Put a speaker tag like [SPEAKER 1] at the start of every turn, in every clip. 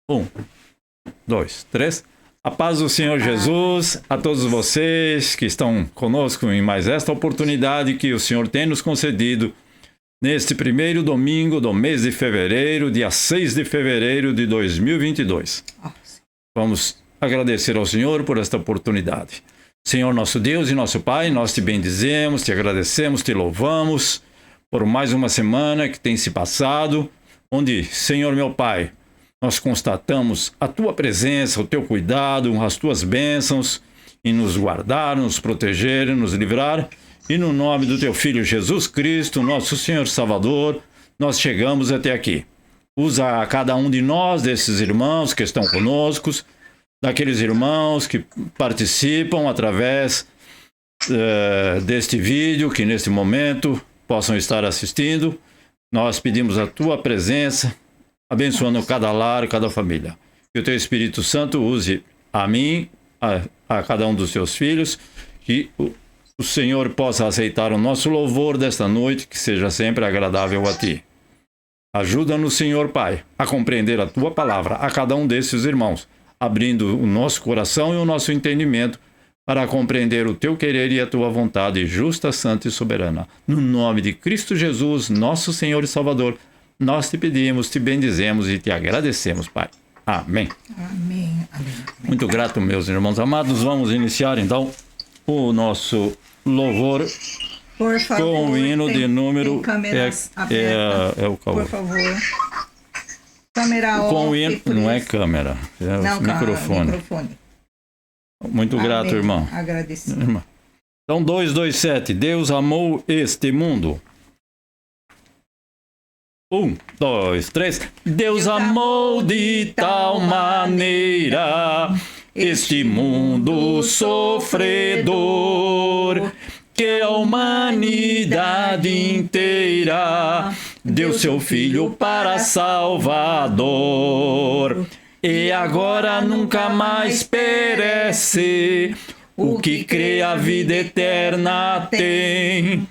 [SPEAKER 1] Um, dois, três. A paz do Senhor Jesus a todos vocês que estão conosco em mais esta oportunidade que o Senhor tem nos concedido neste primeiro domingo do mês de fevereiro, dia 6 de fevereiro de 2022. Vamos agradecer ao Senhor por esta oportunidade. Senhor nosso Deus e nosso Pai, nós te bendizemos, te agradecemos, te louvamos por mais uma semana que tem se passado, onde, Senhor meu Pai, nós constatamos a tua presença, o teu cuidado, as tuas bênçãos em nos guardar, nos proteger, nos livrar. E no nome do teu Filho Jesus Cristo, nosso Senhor Salvador, nós chegamos até aqui. Usa a cada um de nós, desses irmãos que estão conosco, daqueles irmãos que participam através deste vídeo, que neste momento possam estar assistindo. Nós pedimos a tua presença, abençoando cada lar, cada família. Que o teu Espírito Santo use a mim, a cada um dos teus filhos, que o Senhor possa aceitar o nosso louvor desta noite, que seja sempre agradável a ti. Ajuda-nos, Senhor Pai, a compreender a tua palavra a cada um desses irmãos, abrindo o nosso coração e o nosso entendimento para compreender o teu querer e a tua vontade justa, santa e soberana. No nome de Cristo Jesus, nosso Senhor e Salvador, nós te pedimos, te bendizemos e te agradecemos, Pai. Amém.
[SPEAKER 2] Amém. Amém.
[SPEAKER 1] Muito grato, meus irmãos amados. Vamos iniciar, então, o nosso louvor
[SPEAKER 2] Por favor,
[SPEAKER 1] com o hino de número...
[SPEAKER 2] É
[SPEAKER 1] o
[SPEAKER 2] por favor. Câmera on.
[SPEAKER 1] Com o hino, não é câmera, é
[SPEAKER 2] não,
[SPEAKER 1] o microfone. Muito grato,
[SPEAKER 2] Amém.
[SPEAKER 1] irmão.
[SPEAKER 2] Agradecido.
[SPEAKER 1] Então, 227. Deus amou este mundo. 1, 2, 3. Deus amou de tal maneira este mundo sofredor, que a humanidade inteira deu seu Filho para Salvador. E agora nunca mais perece, o que crê a vida eterna tem.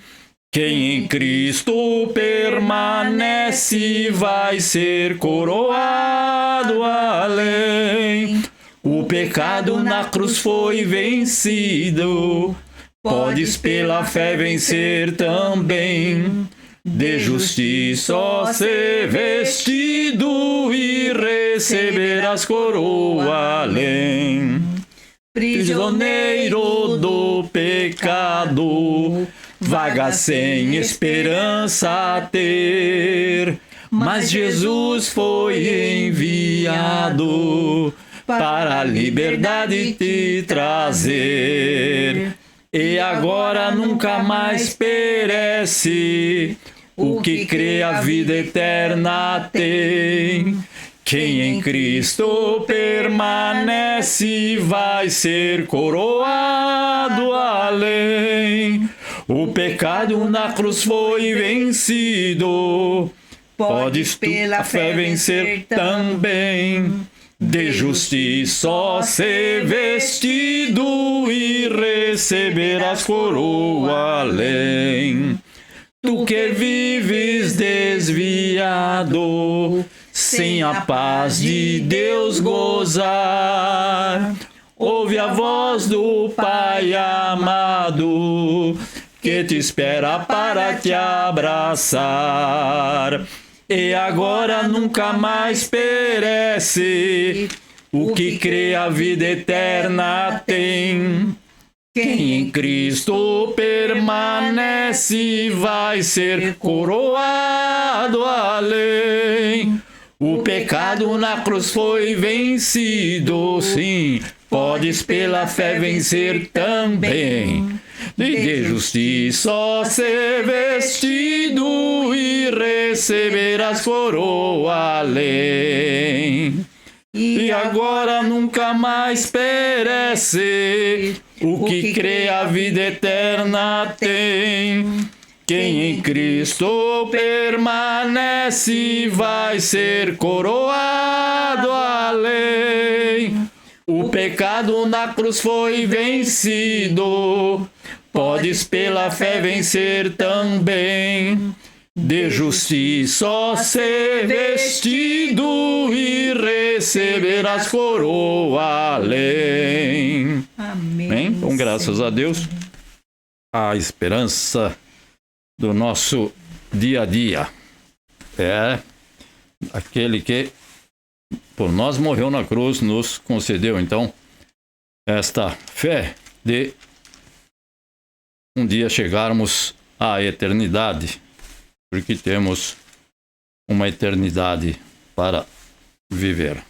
[SPEAKER 1] Quem em Cristo permanece vai ser coroado além. O pecado na cruz foi vencido, podes pela fé vencer também. De justiça ser vestido e receberás coroa além. Prisioneiro do pecado, vaga sem esperança a ter, mas Jesus foi enviado para a liberdade te trazer. E agora nunca mais perece, o que crê a vida eterna tem. Quem em Cristo permanece vai ser coroado além. O pecado na cruz foi vencido, podes pela fé vencer também. De justiça ser vestido e receberás coroa além. Tu que vives desviado, sem a paz de Deus gozar, ouve a voz do Pai amado, que te espera para te abraçar. E agora nunca mais perece, o que crê a vida eterna tem. Quem em Cristo permanece vai ser coroado além. O pecado na cruz foi vencido, sim, podes pela fé vencer também. De justiça ser vestido e receberás coroa além. E agora nunca mais perece, o que crê a vida eterna tem. Quem em Cristo permanece vai ser coroado além. O pecado na cruz foi vencido, podes pela fé vencer também. De justiça ser vestido e receberás coroa além.
[SPEAKER 2] Amém.
[SPEAKER 1] Bom, graças a Deus, a esperança do nosso dia a dia é aquele que por nós morreu na cruz, nos concedeu então esta fé de um dia chegarmos à eternidade, porque temos uma eternidade para viver.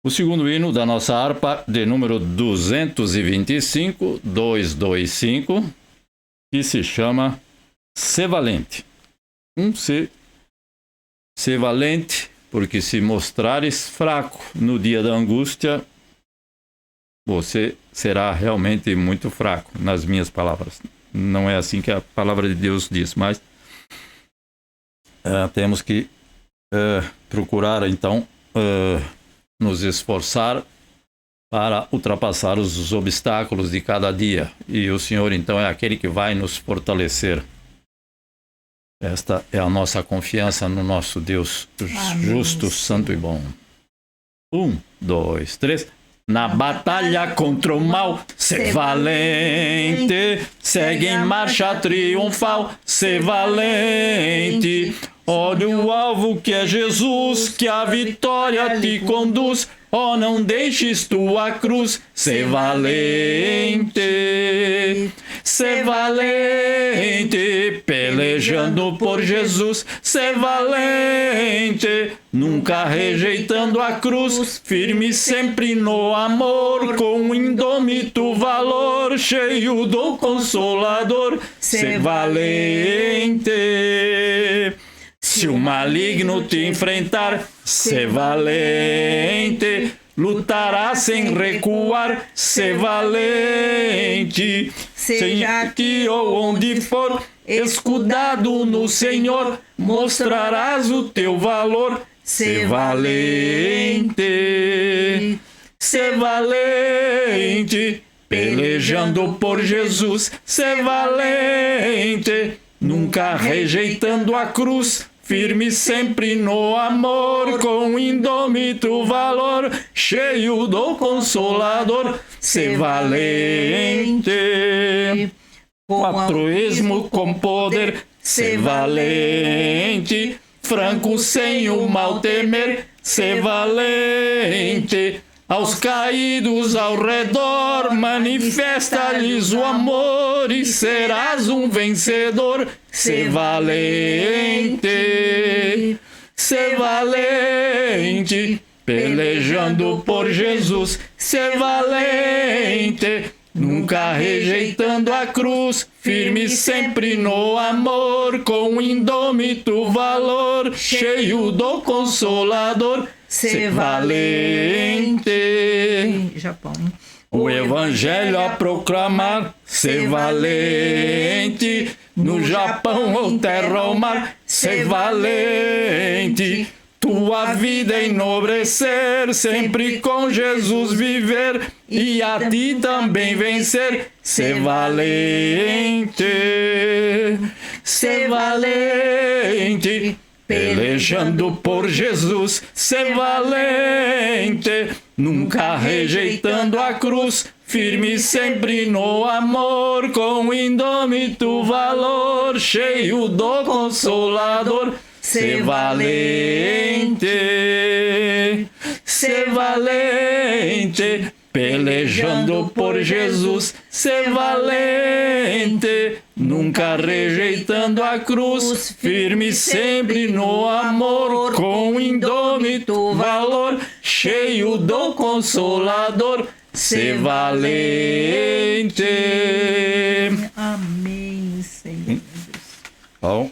[SPEAKER 1] O segundo hino da nossa harpa, de número 225, 225, que se chama Ser Valente. Ser valente, porque se mostrares fraco no dia da angústia, você será realmente muito fraco, nas minhas palavras. Não é assim que a palavra de Deus diz, mas temos que procurar, então, nos esforçar para ultrapassar os obstáculos de cada dia. E o Senhor, então, é aquele que vai nos fortalecer. Esta é a nossa confiança no nosso Deus justo, santo e bom. 1, 2, 3. Na batalha contra o mal, ser valente. Segue em marcha triunfal, ser valente. Olha o alvo que é Jesus, que a vitória te conduz. Oh, não deixes tua cruz, ser valente. Ser valente, pelejando por Jesus. Ser valente, nunca rejeitando a cruz. Firme sempre no amor, com indômito valor, cheio do Consolador. Ser valente. Se o maligno te enfrentar, ser valente. Lutará sem recuar, ser valente. Seja aqui ou onde for, escudado no Senhor, mostrarás o teu valor. Ser valente. Ser valente. Pelejando por Jesus, ser valente. Nunca rejeitando a cruz, firme sempre no amor, com indômito valor, cheio do Consolador, ser valente. Com altruísmo, com poder, ser valente. Franco sem o mal temer, ser valente. Aos caídos ao redor, manifesta-lhes o amor e serás um vencedor. Ser valente, ser valente, pelejando por Jesus. Ser valente, nunca rejeitando a cruz, firme sempre no amor, com indômito valor, cheio do Consolador. Ser valente.
[SPEAKER 2] Japão.
[SPEAKER 1] O Evangelho a proclamar, ser valente. No Japão ou terra ou mar, ser valente. Tua vida enobrecer, sempre com Jesus viver, e a ti também vencer. Ser valente. Ser valente. Pelejando por Jesus, ser valente, nunca rejeitando a cruz, firme sempre no amor, com indômito valor, cheio do Consolador. Ser valente, ser valente, pelejando por Jesus, ser valente, nunca rejeitando a cruz, firme sempre no amor, com indômito valor, cheio do Consolador, ser valente.
[SPEAKER 2] Amém, Senhor.
[SPEAKER 1] Bom,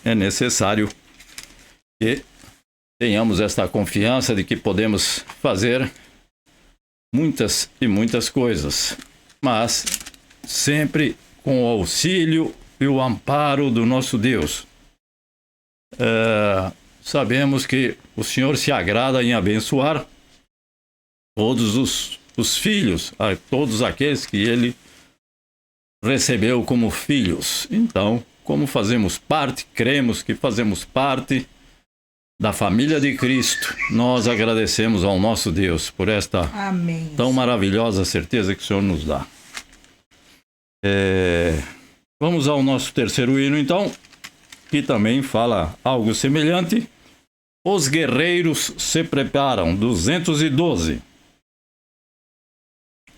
[SPEAKER 1] é necessário que tenhamos esta confiança de que podemos fazer muitas e muitas coisas, mas sempre com o auxílio e o amparo do nosso Deus. Sabemos que o Senhor se agrada em abençoar todos os filhos, todos aqueles que Ele recebeu como filhos. Então, como fazemos parte, cremos que fazemos parte da família de Cristo, nós agradecemos ao nosso Deus por esta
[SPEAKER 2] Amém.
[SPEAKER 1] tão maravilhosa certeza que o Senhor nos dá. Vamos ao nosso terceiro hino, então, que também fala algo semelhante. Os guerreiros se preparam, 212.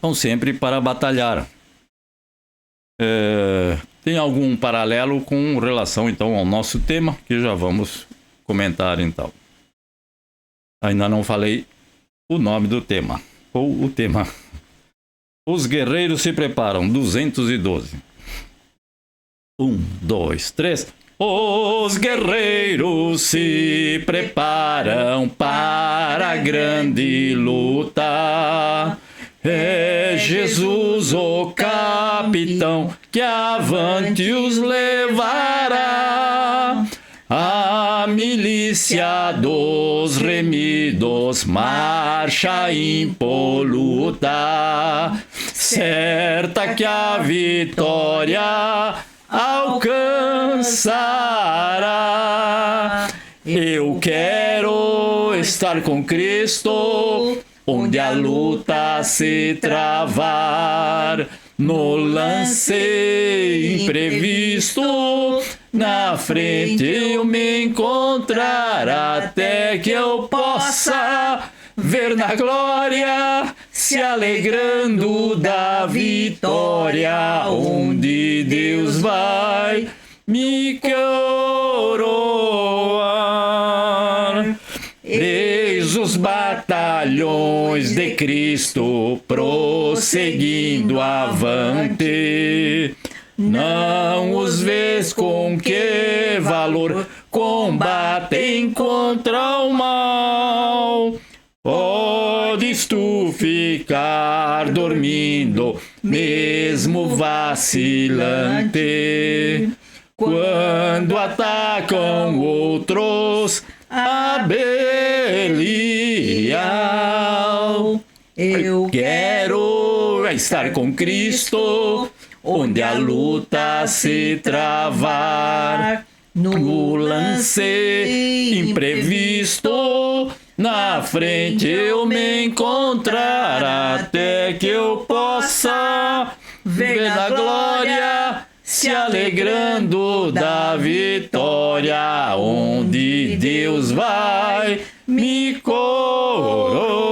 [SPEAKER 1] Vão sempre para batalhar. Tem algum paralelo com relação, então, ao nosso tema, que já vamos comentar, então. Ainda não falei o nome do tema, ou o tema. Os guerreiros se preparam, 212. 1, 2, 3. Os guerreiros se preparam para a grande luta. É Jesus o capitão que avante os levará. A milícia dos remidos marcha impoluta, certa que a vitória alcançará. Eu quero estar com Cristo, onde a luta se travar, no lance imprevisto, na frente eu me encontrar, até que eu possa ver na glória, se alegrando da vitória, onde Deus vai me coroar. Eis os batalhões de Cristo prosseguindo avante. Não os vês com que valor combatem contra o mal. Podes tu ficar dormindo, mesmo vacilante, quando atacam outros a Belial. Eu quero estar com Cristo, onde a luta se travar, no lance imprevisto, na frente eu me encontrar, até que eu possa ver na glória, se alegrando da vitória, onde Deus vai me coroar.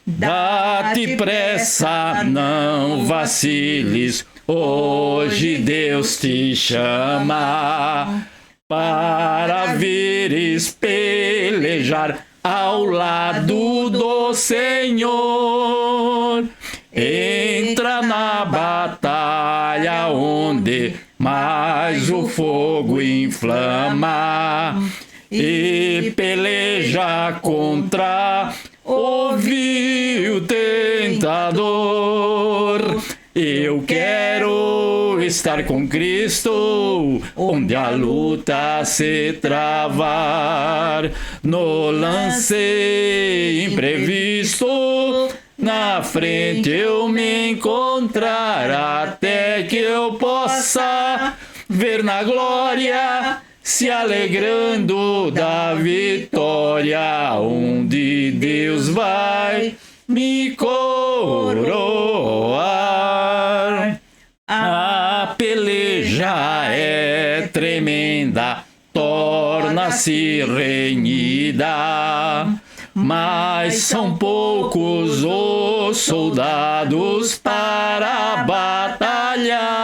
[SPEAKER 1] Dá-te pressa, não vaciles, hoje Deus te chama para vires pelejar ao lado do Senhor. Entra na batalha onde mais o fogo inflama e peleja contra o vil tentador. Eu quero estar com Cristo, onde a luta se travar, no lance imprevisto, na frente eu me encontrar, até que eu possa ver na glória, se alegrando da vitória, onde Deus vai me coroar. A peleja é tremenda, torna-se renhida, mas são poucos os soldados para batalhar.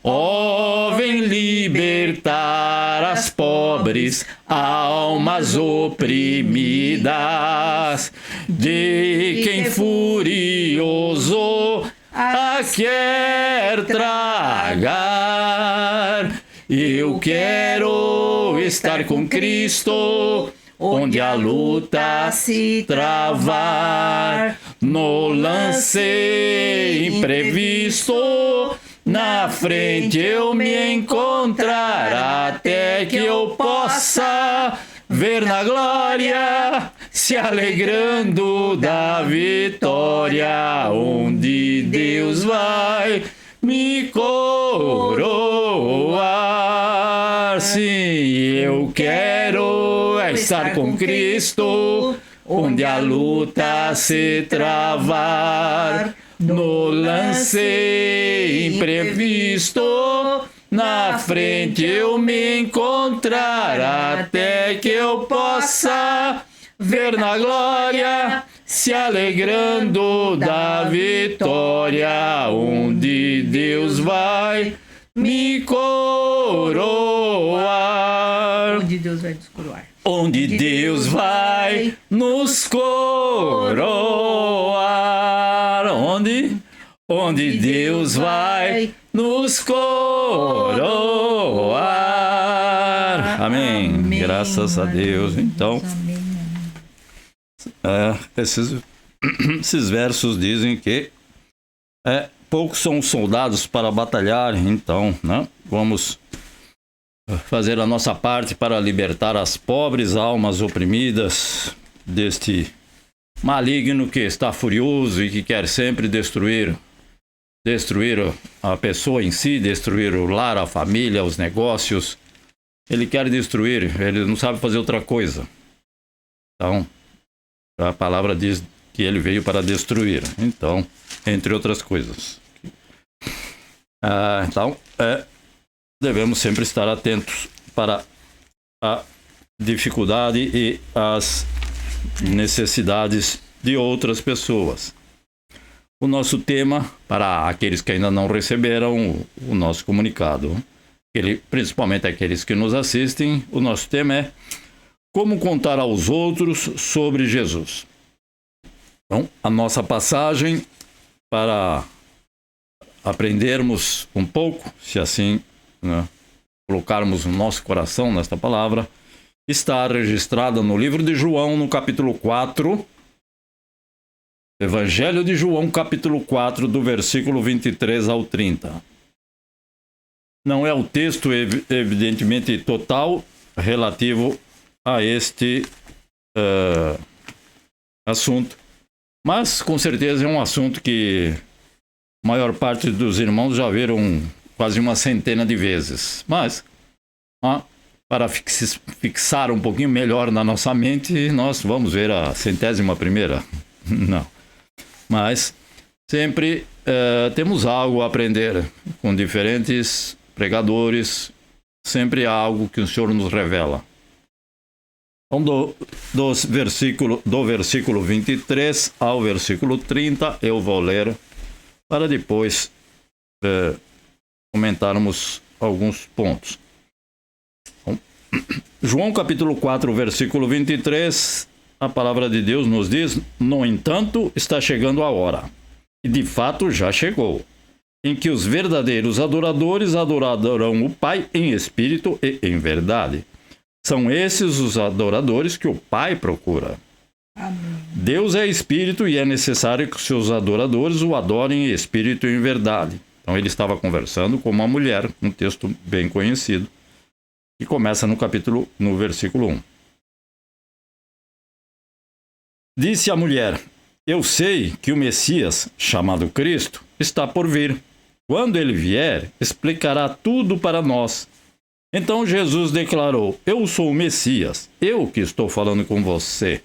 [SPEAKER 1] Ó, vem libertar as pobres almas oprimidas de quem furioso a quer tragar. Eu quero estar com Cristo, onde a luta se travar, no lance imprevisto, na frente eu me encontrar, até que eu possa ver na glória, se alegrando da vitória, onde Deus vai me coroar. Sim, eu quero estar com Cristo, onde a luta se travar, no lance imprevisto, na frente eu me encontrar, até que eu possa ver na glória, se alegrando da vitória, onde Deus vai me coroar.
[SPEAKER 2] Onde Deus vai nos coroar.
[SPEAKER 1] Onde Deus vai nos coroar. Onde Deus vai nos coroar. Amém.
[SPEAKER 2] Amém.
[SPEAKER 1] Graças a Deus. Então, esses versos dizem que poucos são os soldados para batalhar. Então, né, vamos fazer a nossa parte para libertar as pobres almas oprimidas deste maligno que está furioso e que quer sempre destruir a pessoa em si, destruir o lar, a família, os negócios. Ele quer destruir, ele não sabe fazer outra coisa. Então, a palavra diz que ele veio para destruir. Então, entre outras coisas. Então, devemos sempre estar atentos para a dificuldade e as necessidades de outras pessoas. O nosso tema, para aqueles que ainda não receberam o nosso comunicado, principalmente aqueles que nos assistem, o nosso tema é como contar aos outros sobre Jesus. Então, a nossa passagem para aprendermos um pouco, se assim, né, colocarmos o nosso coração nesta palavra, está registrada no livro de João, no capítulo 4, Evangelho de João, capítulo 4, do versículo 23 ao 30. Não é o texto, evidentemente, total relativo a este assunto, mas com certeza é um assunto que a maior parte dos irmãos já viram quase uma centena de vezes. Mas, para fixar um pouquinho melhor na nossa mente, nós vamos ver a 100ª. Não. Mas sempre temos algo a aprender com diferentes pregadores. Sempre há algo que o Senhor nos revela. Então, do versículo 23 ao versículo 30, eu vou ler para depois comentarmos alguns pontos. Então, João capítulo 4, versículo 23, a palavra de Deus nos diz: no entanto, está chegando a hora, e de fato já chegou, em que os verdadeiros adoradores adorarão o Pai em espírito e em verdade. São esses os adoradores que o Pai procura.
[SPEAKER 2] Amém.
[SPEAKER 1] Deus é espírito e é necessário que os seus adoradores o adorem em espírito e em verdade. Então ele estava conversando com uma mulher, um texto bem conhecido, que começa no versículo 1. Disse a mulher: eu sei que o Messias, chamado Cristo, está por vir. Quando ele vier, explicará tudo para nós. Então Jesus declarou: eu sou o Messias, eu que estou falando com você.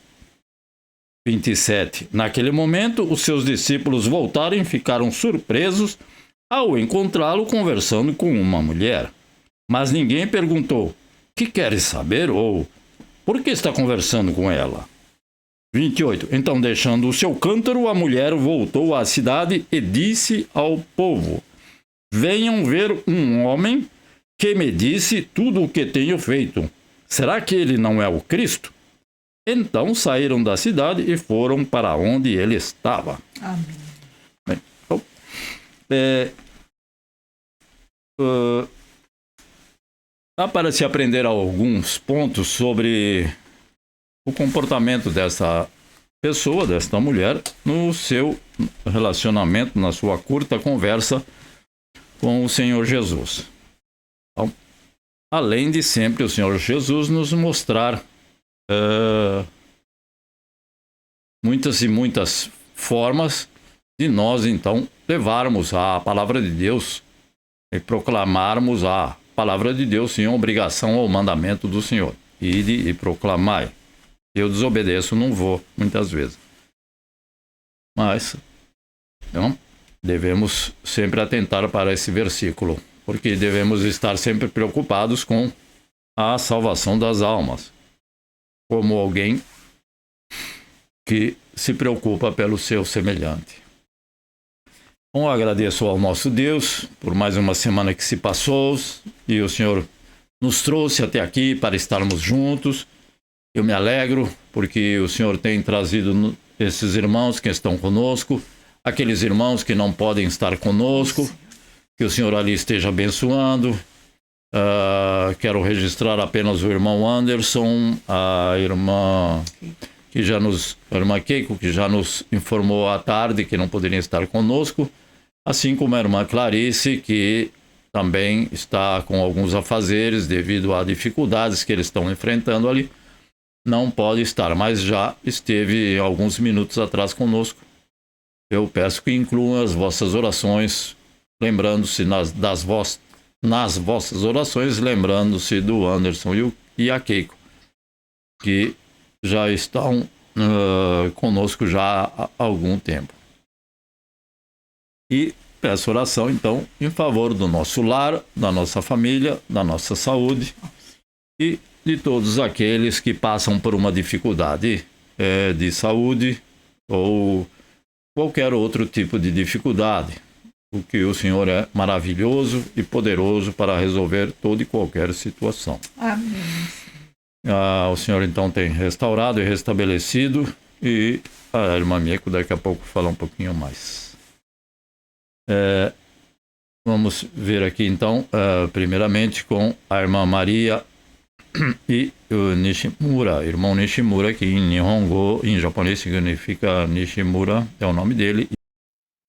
[SPEAKER 1] 27. Naquele momento, os seus discípulos voltaram e ficaram surpresos ao encontrá-lo conversando com uma mulher. Mas ninguém perguntou: que queres saber? Ou por que está conversando com ela? 28. Então, deixando o seu cântaro, a mulher voltou à cidade e disse ao povo: venham ver um homem que me disse tudo o que tenho feito. Será que ele não é o Cristo? Então saíram da cidade e foram para onde ele estava.
[SPEAKER 2] Amém.
[SPEAKER 1] Bem, então, dá para se aprender alguns pontos sobre o comportamento dessa pessoa, desta mulher, no seu relacionamento, na sua curta conversa com o Senhor Jesus. Então, além de sempre o Senhor Jesus nos mostrar muitas e muitas formas de nós, então, levarmos a palavra de Deus e proclamarmos a palavra de Deus sem obrigação ao mandamento do Senhor. Ide e proclamai. Eu desobedeço, não vou, muitas vezes. Mas, então, devemos sempre atentar para esse versículo, porque devemos estar sempre preocupados com a salvação das almas, como alguém que se preocupa pelo seu semelhante. Bom, agradeço ao nosso Deus por mais uma semana que se passou e o Senhor nos trouxe até aqui para estarmos juntos. Eu me alegro porque o Senhor tem trazido esses irmãos que estão conosco, aqueles irmãos que não podem estar conosco, que o Senhor ali esteja abençoando. Quero registrar apenas o irmão Anderson, a irmã Keiko, que já nos informou à tarde que não poderia estar conosco, assim como a irmã Clarice, que também está com alguns afazeres devido a dificuldades que eles estão enfrentando ali. Não pode estar, mas já esteve alguns minutos atrás conosco. Eu peço que incluam as vossas orações, lembrando-se nas vossas orações, lembrando-se do Anderson e a Keiko, que já estão conosco já há algum tempo. E peço oração, então, em favor do nosso lar, da nossa família, da nossa saúde e de todos aqueles que passam por uma dificuldade de saúde ou qualquer outro tipo de dificuldade, porque o Senhor é maravilhoso e poderoso para resolver toda e qualquer situação.
[SPEAKER 2] Amém.
[SPEAKER 1] O Senhor então tem restaurado e restabelecido, e a irmã Mieko daqui a pouco fala um pouquinho mais. Vamos ver aqui então, primeiramente com a irmã Maria e o Nishimura, irmão Nishimura, que em Nihongo, em japonês significa Nishimura, é o nome dele.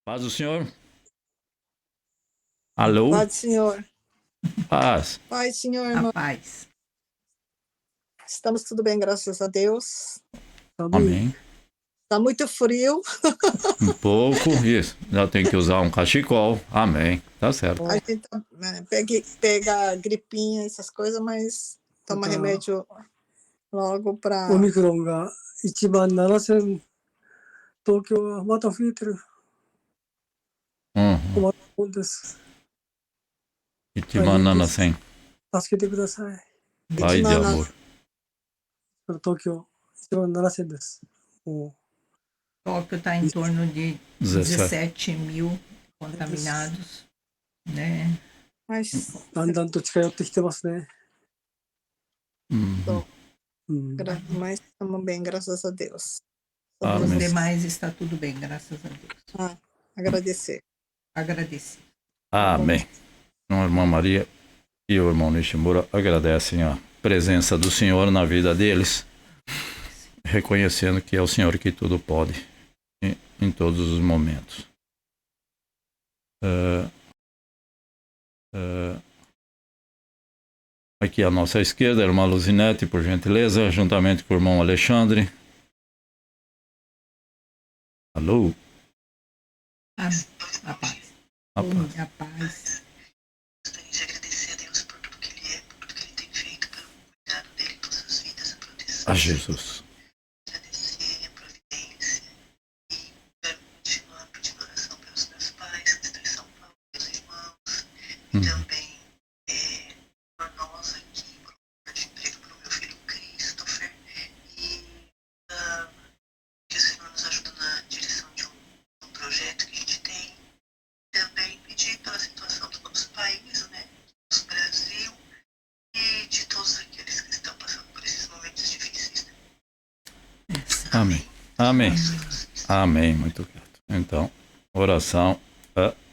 [SPEAKER 1] Paz do Senhor. Alô?
[SPEAKER 3] Paz, Senhor.
[SPEAKER 1] Paz.
[SPEAKER 3] Paz, Senhor,
[SPEAKER 2] A
[SPEAKER 3] irmão.
[SPEAKER 2] paz.
[SPEAKER 3] Estamos tudo bem, graças a Deus.
[SPEAKER 1] Amém.
[SPEAKER 3] Está muito frio.
[SPEAKER 1] Um pouco, isso. Já tem que usar um cachecol. Amém. Tá certo.
[SPEAKER 3] A gente pega gripinha, essas coisas, mas toma remédio logo para...
[SPEAKER 4] オミクロンが1万7000、東京はまた増えてる。困ったもんです。
[SPEAKER 1] 17000.
[SPEAKER 4] 助けてください。
[SPEAKER 1] Pai de amor.
[SPEAKER 4] 東京17000です。も
[SPEAKER 2] Tóquio está em torno de 17 mil contaminados, né?
[SPEAKER 3] mas
[SPEAKER 4] うだんだんと近寄ってきてますね。
[SPEAKER 3] mas estamos bem, graças a Deus.
[SPEAKER 2] Os demais está tudo bem, graças a Deus.
[SPEAKER 3] Agradecer.
[SPEAKER 2] Agradecer.
[SPEAKER 1] Amém. A irmã Maria e o irmão Nishimura agradecem a presença do Senhor na vida deles, reconhecendo que é o Senhor que tudo pode em todos os momentos. Aqui à nossa esquerda, a irmã Luzinete, por gentileza, juntamente com o irmão Alexandre. Alô?
[SPEAKER 2] A paz.
[SPEAKER 1] A paz.
[SPEAKER 2] A paz.
[SPEAKER 5] Gostaria de agradecer a Deus por tudo que Ele é, por tudo que Ele tem feito, pelo cuidado dele em nossas vidas, a proteção.
[SPEAKER 1] A Jesus.
[SPEAKER 5] Agradecer a providência e quero continuar pedindo oração pelos meus pais, que estão em São Paulo, meus irmãos, e também por nós aqui, por oportunidade de emprego para o meu filho Christopher, e
[SPEAKER 1] Amém. Amém. Amém. Muito grato. Então, oração.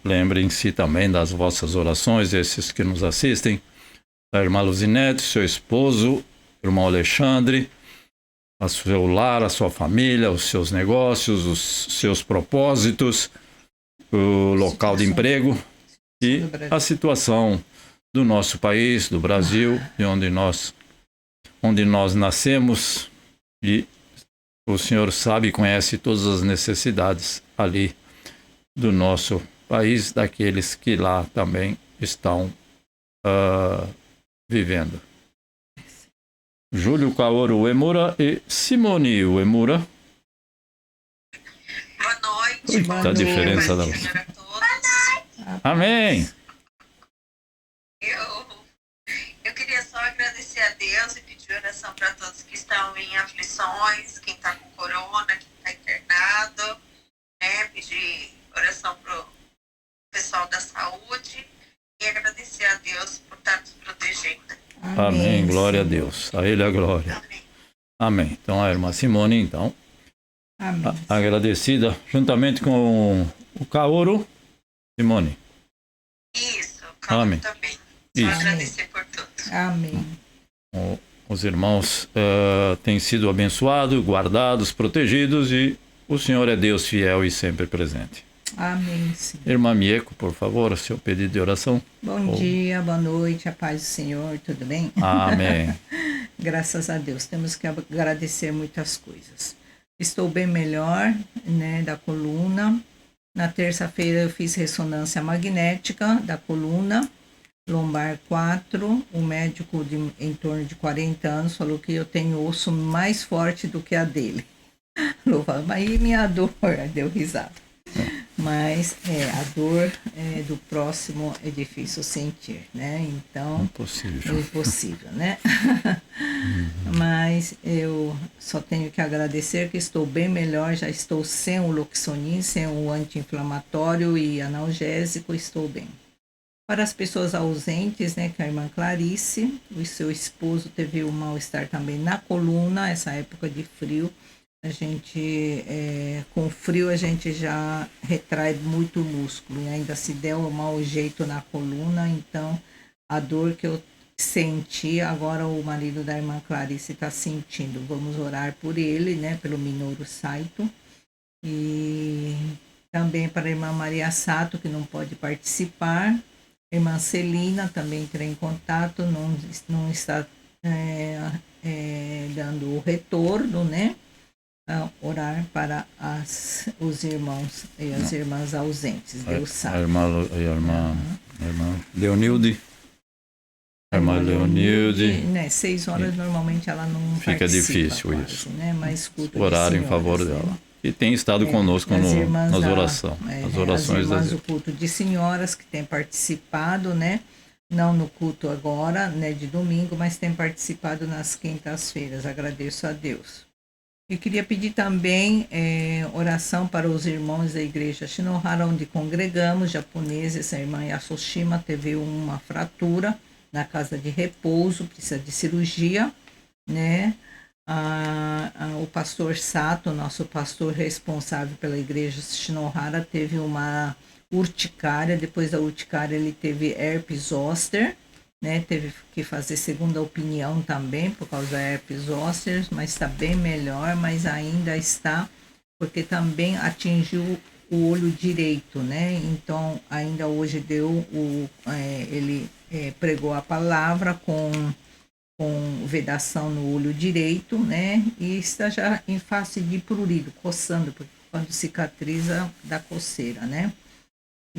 [SPEAKER 1] Lembrem-se também das vossas orações, esses que nos assistem. A irmã Luzinete, seu esposo, irmão Alexandre, a seu lar, a sua família, os seus negócios, os seus propósitos, o local de emprego e a situação do nosso país, do Brasil, de onde nós nascemos, e o Senhor sabe e conhece todas as necessidades ali do nosso país, daqueles que lá também estão vivendo. Júlio Kaoru Uemura e Simone Uemura.
[SPEAKER 5] Boa noite.
[SPEAKER 1] Eita, a diferença da
[SPEAKER 5] Senhor a todos.
[SPEAKER 1] Amém.
[SPEAKER 5] Eu queria só agradecer a Deus e pedir oração para todos que estão em aflições, quem está com corona, quem está internado, né? Pedir oração para o pessoal da saúde e agradecer a Deus por estar nos protegendo.
[SPEAKER 1] Amém. Glória a Deus. A Ele a glória.
[SPEAKER 5] Amém.
[SPEAKER 1] Amém. Então, a irmã Simone, então,
[SPEAKER 2] Amém.
[SPEAKER 1] agradecida, juntamente com o Kaoru. Simone.
[SPEAKER 5] Isso, calma
[SPEAKER 1] Amém.
[SPEAKER 5] também. Só
[SPEAKER 1] Isso.
[SPEAKER 5] agradecer por tudo.
[SPEAKER 2] Amém.
[SPEAKER 1] Os irmãos têm sido abençoados, guardados, protegidos, e o Senhor é Deus fiel e sempre presente.
[SPEAKER 2] Amém, Senhor.
[SPEAKER 1] Irmã Mieko, por favor, seu pedido de oração.
[SPEAKER 2] Bom dia, boa noite, a paz do Senhor, tudo bem?
[SPEAKER 1] Amém.
[SPEAKER 2] Graças a Deus, temos que agradecer muitas coisas. Estou bem melhor, né, da coluna. Na terça-feira eu fiz ressonância magnética da coluna, lombar 4. O médico em torno de 40 anos falou que eu tenho osso mais forte do que a dele. Mas e minha dor? Deu risada. Mas a dor do próximo é difícil sentir, né? Então,
[SPEAKER 1] Impossível.
[SPEAKER 2] é impossível, né? Mas eu só tenho que agradecer que estou bem melhor, já estou sem o Loxonin, sem o anti-inflamatório e analgésico, estou bem. Para as pessoas ausentes, né, que a irmã Clarice, o seu esposo teve um mal-estar também na coluna, essa época de frio. A gente, com frio, a gente já retrai muito o músculo, e ainda se der um mau jeito na coluna, então a dor que eu senti, agora o marido da irmã Clarice está sentindo. Vamos orar por ele, né, pelo Minoru Saito, e também para a irmã Maria Sato, que não pode participar. A irmã Celina também entrei em contato, não está dando o retorno, né? Orar para os irmãos e as irmãs ausentes. Deus sabe.
[SPEAKER 1] A irmã Leonilde. A irmã Leonilde.
[SPEAKER 2] Né, 6 horas normalmente ela não
[SPEAKER 1] Fica
[SPEAKER 2] participa
[SPEAKER 1] difícil
[SPEAKER 2] quase,
[SPEAKER 1] isso.
[SPEAKER 2] né? Mas culto
[SPEAKER 1] Orar
[SPEAKER 2] de
[SPEAKER 1] em favor
[SPEAKER 2] senhoras,
[SPEAKER 1] dela.
[SPEAKER 2] né?
[SPEAKER 1] E tem estado conosco nas orações. As orações
[SPEAKER 2] as
[SPEAKER 1] das
[SPEAKER 2] irmãs do culto de senhoras que têm participado, né? Não no culto agora, né, de domingo, mas têm participado nas quintas-feiras. Agradeço a Deus. Eu queria pedir também oração para os irmãos da igreja Shinohara, onde congregamos, japoneses. A irmã Yasushima teve uma fratura na casa de repouso, precisa de cirurgia, né? O pastor Sato, nosso pastor responsável pela igreja Shinohara, teve uma urticária. Depois da urticária ele teve herpes zoster, né? Teve que fazer segunda opinião também por causa da herpes zoster, mas está bem melhor, mas ainda está, porque também atingiu o olho direito, né? Então ainda hoje ele pregou a palavra com vedação no olho direito, né? E está já em face de prurido, coçando, porque quando cicatriza dá coceira, né?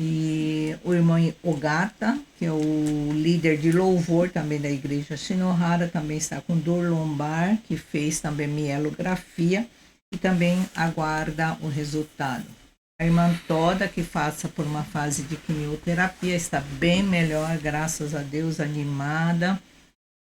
[SPEAKER 2] E o irmão Ogata, que é o líder de louvor também da igreja Shinohara, também está com dor lombar, que fez também mielografia e também aguarda o resultado. A irmã Toda, que passa por uma fase de quimioterapia, está bem melhor, graças a Deus, animada.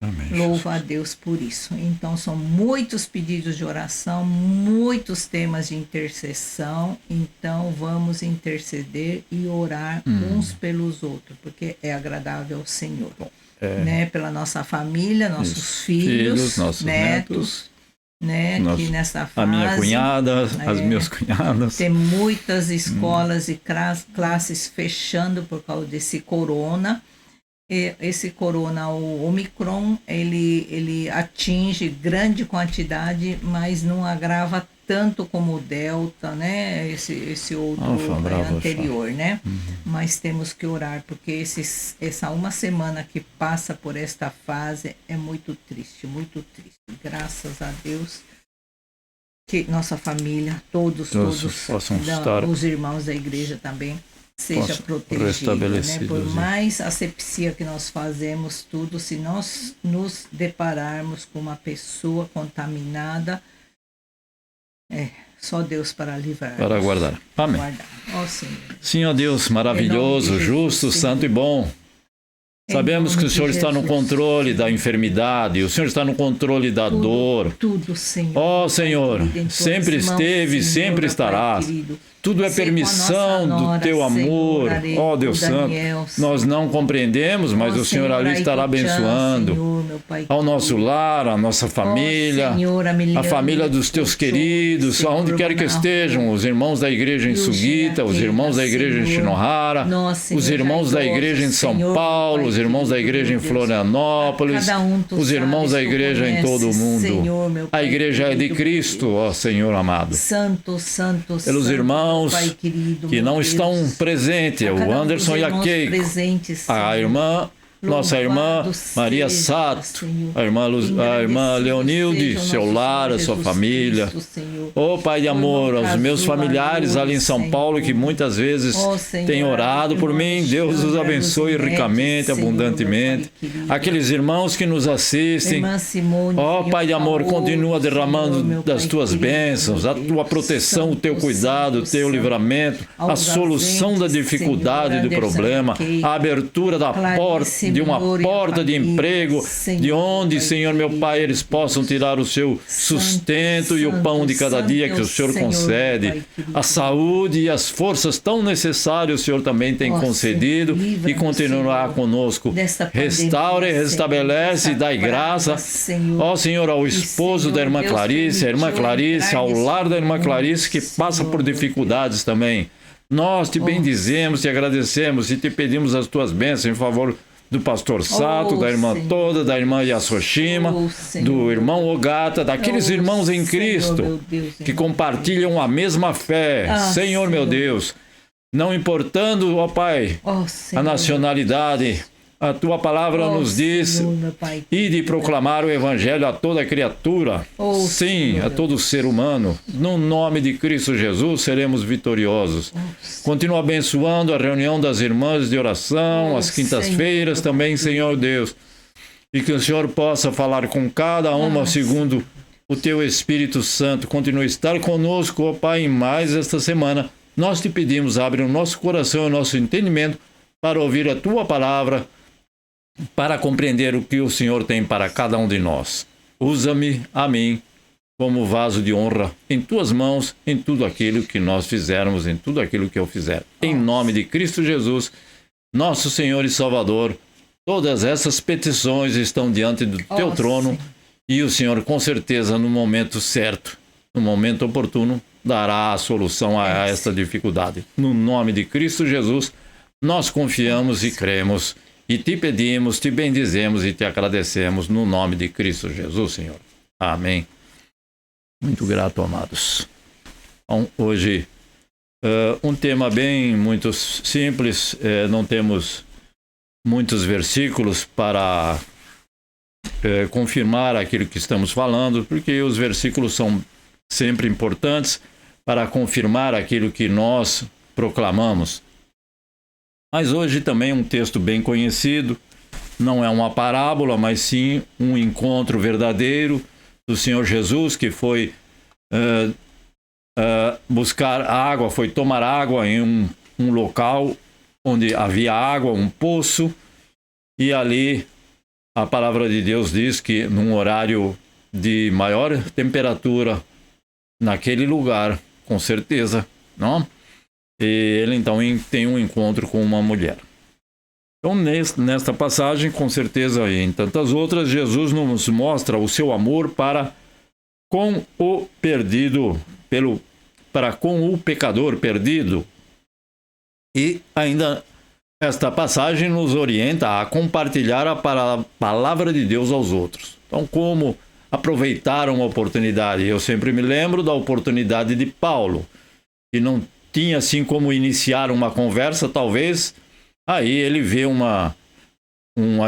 [SPEAKER 1] Amém,
[SPEAKER 2] Louvo a Deus por isso. Então, são muitos pedidos de oração, muitos temas de intercessão. Então, vamos interceder e orar uns pelos outros, porque é agradável ao Senhor. Né? Pela nossa família, nossos filhos,
[SPEAKER 1] nossos
[SPEAKER 2] netos, né? Aqui nessa fase.
[SPEAKER 1] A minha cunhada, as minhas cunhadas.
[SPEAKER 2] Tem muitas escolas e classes fechando por causa desse corona. E esse corona, o Omicron, ele atinge grande quantidade, mas não agrava tanto como o Delta, né? Esse outro anterior, né? Mas temos que orar, porque essa uma semana que passa por esta fase é muito triste, muito triste. Graças a Deus que nossa família, todos
[SPEAKER 1] possam estar,
[SPEAKER 2] os irmãos da igreja também, seja protegido, né? Por mais asepsia que nós fazemos, tudo, se nós nos depararmos com uma pessoa contaminada, só Deus para livrar.
[SPEAKER 1] Para guardar. Amém.
[SPEAKER 2] Ó, Senhor.
[SPEAKER 1] Senhor Deus maravilhoso, justo, santo e bom. Sabemos que o Senhor está no controle da enfermidade, o Senhor está no controle da dor.
[SPEAKER 2] Tudo, Senhor.
[SPEAKER 1] Ó, Senhor, sempre esteve e sempre estarás. Tudo é permissão do teu amor. Ó, Deus Santo, nós não compreendemos, mas o Senhor ali estará abençoando ao nosso lar, a nossa família, a família dos teus queridos, aonde quer que estejam, os irmãos da igreja em Sugita, os irmãos da igreja em Shinohara, os irmãos da igreja em São Paulo, os irmãos da igreja em Florianópolis, os irmãos da igreja em todo o mundo. A igreja é de Cristo, ó Senhor amado.
[SPEAKER 2] Santo, santo,
[SPEAKER 1] pelos irmãos que não estão presentes, o Anderson e a Keiko, a irmã, nossa irmã Maria Sato, a irmã Leonilde, seu lar, a sua família. Ó Pai de amor, aos meus familiares ali em São Paulo que muitas vezes têm orado por mim, Deus os abençoe ricamente, abundantemente. Aqueles irmãos que nos assistem, ó Pai de amor, continua derramando das tuas bênçãos, a tua proteção, o teu cuidado, o teu livramento, a solução da dificuldade do problema, a abertura da porta, de uma porta de emprego, de onde, Senhor meu Pai, eles possam tirar o seu sustento e o pão de cada dia que o Senhor concede, a saúde e as forças tão necessárias o Senhor também tem concedido e continuará conosco. Restaura e restabelece e dai graça, ó Senhor, ao esposo da irmã Clarice, a irmã Clarice, ao lar da irmã Clarice que passa por dificuldades também. Nós te bendizemos, te agradecemos e te pedimos as tuas bênçãos em favor do pastor Sato, da irmã Toda, da irmã Yasushima, do irmão Ogata, daqueles irmãos em Cristo que compartilham a mesma fé. Senhor meu Deus, não importando, ó Pai, a nacionalidade, a tua palavra nos diz e de proclamar o evangelho a toda criatura, sim, a todo ser humano. No nome de Cristo Jesus seremos vitoriosos. Continua abençoando a reunião das irmãs de oração, às quintas-feiras também, Senhor Deus, e que o Senhor possa falar com cada uma segundo o teu Espírito Santo. Continua a estar conosco, ó Pai, em mais esta semana. Nós te pedimos, abre o nosso coração e o nosso entendimento para ouvir a tua palavra, para compreender o que o Senhor tem para cada um de nós. Usa-me, a mim, como vaso de honra em tuas mãos, em tudo aquilo que nós fizermos, em tudo aquilo que eu fizer. Em nome de Cristo Jesus, nosso Senhor e Salvador, todas essas petições estão diante do teu trono e o Senhor, com certeza, no momento certo, no momento oportuno, dará a solução a esta dificuldade. No nome de Cristo Jesus, nós confiamos e cremos. E te pedimos, te bendizemos e te agradecemos no nome de Cristo Jesus, Senhor. Amém. Muito grato, amados. Então, hoje, um tema muito simples. Não temos muitos versículos para confirmar aquilo que estamos falando, porque os versículos são sempre importantes para confirmar aquilo que nós proclamamos. Mas hoje também um texto bem conhecido, não é uma parábola, mas sim um encontro verdadeiro do Senhor Jesus, que foi buscar água, foi tomar água em um local onde havia água, um poço, e ali a palavra de Deus diz que num horário de maior temperatura naquele lugar, com certeza, não? E ele então tem um encontro com uma mulher. Então nesta passagem, com certeza e em tantas outras, Jesus nos mostra o seu amor para com o perdido, para com o pecador perdido. E ainda esta passagem nos orienta a compartilhar a palavra de Deus aos outros. Então, como aproveitar uma oportunidade? Eu sempre me lembro da oportunidade de Paulo, que não tinha assim como iniciar uma conversa, talvez. Aí ele vê uma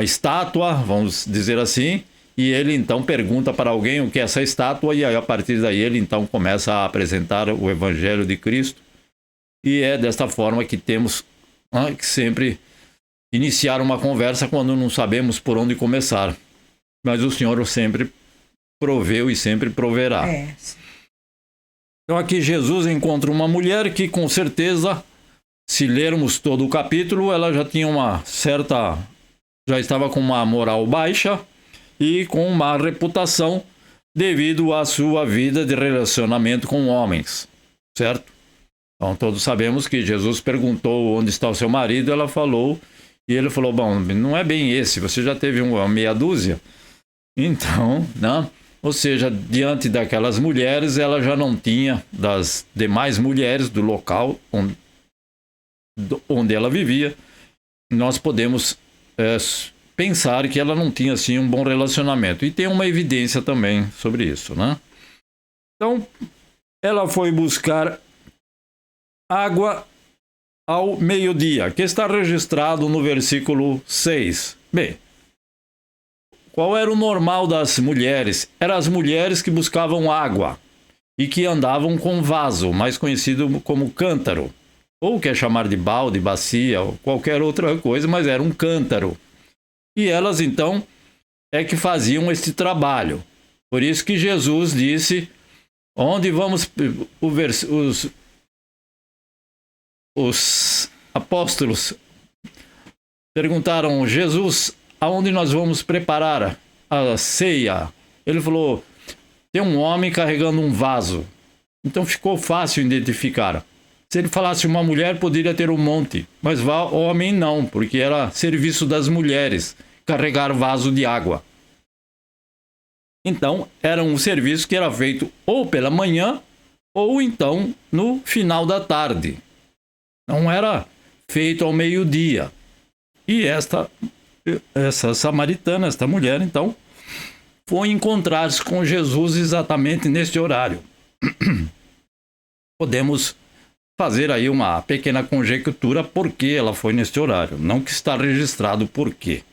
[SPEAKER 1] estátua, vamos dizer assim, e ele então pergunta para alguém o que é essa estátua, e aí a partir daí ele então começa a apresentar o Evangelho de Cristo. E é desta forma que temos que sempre iniciar uma conversa quando não sabemos por onde começar. Mas o Senhor sempre proveu e sempre proverá. Então aqui Jesus encontra uma mulher que com certeza, se lermos todo o capítulo, ela já tinha já estava com uma moral baixa e com uma reputação devido à sua vida de relacionamento com homens, certo? Então todos sabemos que Jesus perguntou onde está o seu marido, ela falou, e ele falou, bom, não é bem esse, você já teve uma meia dúzia. Então, né? Ou seja, diante daquelas mulheres, ela já não tinha, das demais mulheres do local onde ela vivia, nós podemos pensar que ela não tinha assim um bom relacionamento. E tem uma evidência também sobre isso, né? Então, ela foi buscar água ao meio-dia, que está registrado no versículo 6. Bem, qual era o normal das mulheres? Eram as mulheres que buscavam água e que andavam com vaso, mais conhecido como cântaro, ou quer chamar de balde, bacia, ou qualquer outra coisa, mas era um cântaro. E elas então é que faziam este trabalho. Por isso que Jesus disse, onde vamos, os apóstolos perguntaram, Jesus, aonde nós vamos preparar a ceia? Ele falou, tem um homem carregando um vaso. Então ficou fácil identificar. Se ele falasse uma mulher, poderia ter um monte, mas homem não, porque era serviço das mulheres carregar vaso de água. Então era um serviço que era feito ou pela manhã ou então no final da tarde. Não era feito ao meio-dia. E essa samaritana, esta mulher, então, foi encontrar-se com Jesus exatamente neste horário. Podemos fazer aí uma pequena conjectura por que ela foi neste horário, não que está registrado por quê.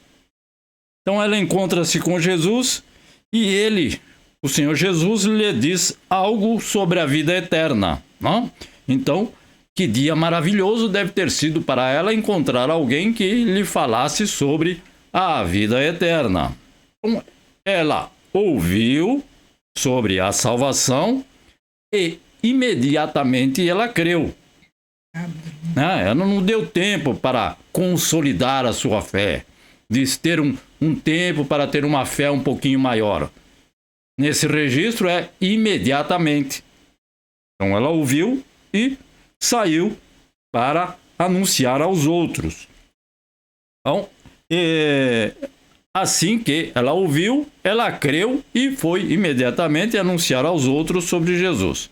[SPEAKER 1] Então ela encontra-se com Jesus e ele, o Senhor Jesus, lhe diz algo sobre a vida eterna, não? Então, que dia maravilhoso deve ter sido para ela encontrar alguém que lhe falasse sobre a vida eterna. Então, ela ouviu sobre a salvação e imediatamente ela creu. Ela não deu tempo para consolidar a sua fé, de ter um tempo para ter uma fé um pouquinho maior. Nesse registro é imediatamente. Então ela ouviu e saiu para anunciar aos outros. Então, assim que ela ouviu, ela creu e foi imediatamente anunciar aos outros sobre Jesus.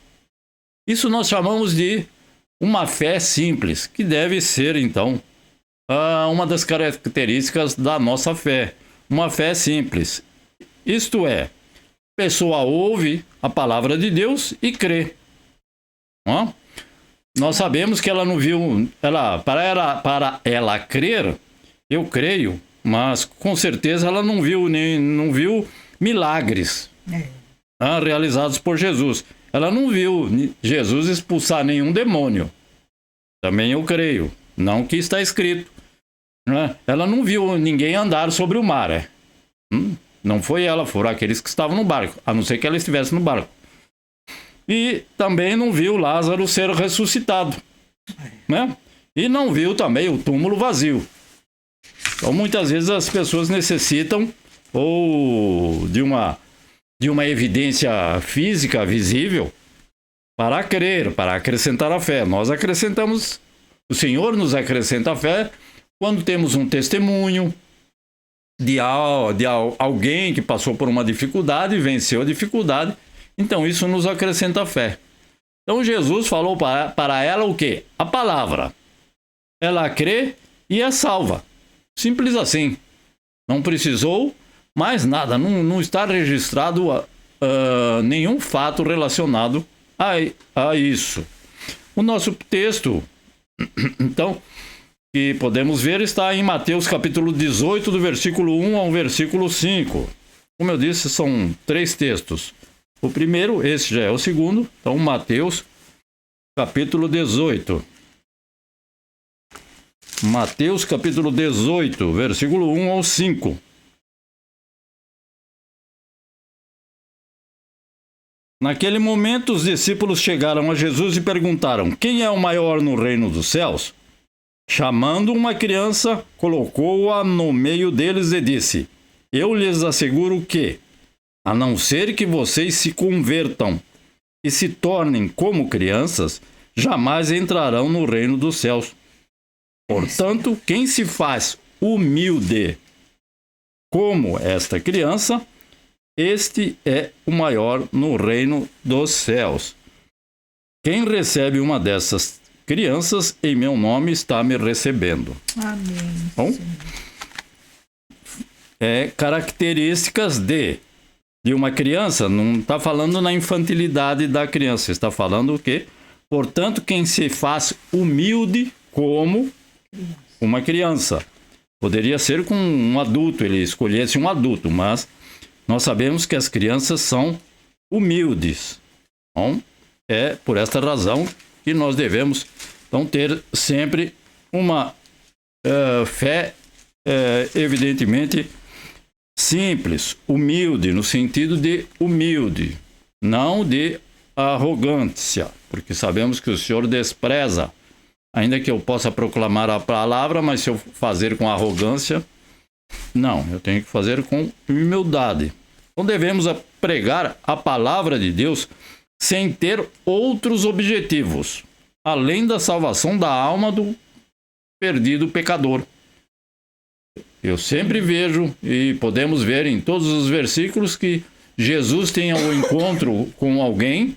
[SPEAKER 1] Isso nós chamamos de uma fé simples, que deve ser, então, uma das características da nossa fé. Uma fé simples. Isto é, a pessoa ouve a palavra de Deus e crê. Não? Nós sabemos que ela não viu, para ela crer, eu creio, mas com certeza ela não viu milagres realizados por Jesus. Ela não viu Jesus expulsar nenhum demônio. Também eu creio, não que está escrito. Ela não viu ninguém andar sobre o mar. Não foi ela, foram aqueles que estavam no barco, a não ser que ela estivesse no barco. E também não viu Lázaro ser ressuscitado, né? E não viu também o túmulo vazio. Então muitas vezes as pessoas necessitam ou de uma evidência física visível para crer, para acrescentar a fé. Nós acrescentamos, o Senhor nos acrescenta a fé quando temos um testemunho de alguém que passou por uma dificuldade, venceu a dificuldade Então isso nos acrescenta fé. Então Jesus falou para ela o quê? A palavra. Ela crê e é salva. Simples assim. Não precisou mais nada. Não está registrado nenhum fato relacionado a isso. O nosso texto, então, que podemos ver, está em Mateus capítulo 18, do versículo 1 ao versículo 5. Como eu disse, são 3 textos. O primeiro, esse já é o segundo. Então, Mateus capítulo 18. Mateus capítulo 18, versículo 1 ao 5. Naquele momento, os discípulos chegaram a Jesus e perguntaram: quem é o maior no reino dos céus? Chamando uma criança, colocou-a no meio deles e disse: eu lhes asseguro que, a não ser que vocês se convertam e se tornem como crianças, jamais entrarão no reino dos céus. Portanto, quem se faz humilde como esta criança, este é o maior no reino dos céus. Quem recebe uma dessas crianças em meu nome está me recebendo.
[SPEAKER 2] Amém.
[SPEAKER 1] Bom, características de uma criança, não está falando na infantilidade da criança, está falando o quê? Portanto, quem se faz humilde como uma criança. Poderia ser com um adulto, ele escolhesse um adulto, mas nós sabemos que as crianças são humildes. Então, é por esta razão que nós devemos então ter sempre uma fé, evidentemente, simples, humilde, no sentido de humilde, não de arrogância, porque sabemos que o Senhor despreza, ainda que eu possa proclamar a palavra, mas se eu fazer com arrogância, não, eu tenho que fazer com humildade. Então devemos pregar a palavra de Deus sem ter outros objetivos, além da salvação da alma do perdido pecador. Eu sempre vejo, e podemos ver em todos os versículos, que Jesus tem um encontro com alguém,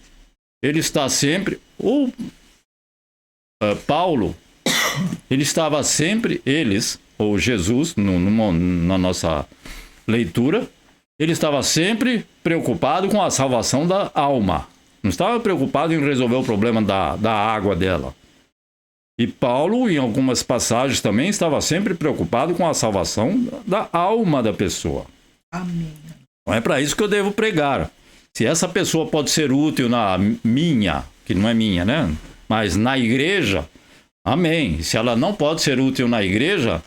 [SPEAKER 1] ele está sempre, ou Paulo, ele estava sempre, ou Jesus, na nossa leitura, ele estava sempre preocupado com a salvação da alma. Não estava preocupado em resolver o problema da água dela. E Paulo, em algumas passagens também, estava sempre preocupado com a salvação da alma da pessoa.
[SPEAKER 2] Amém.
[SPEAKER 1] Então é para isso que eu devo pregar. Se essa pessoa pode ser útil na minha, que não é minha, né? Mas na igreja, amém. Se ela não pode ser útil na igreja,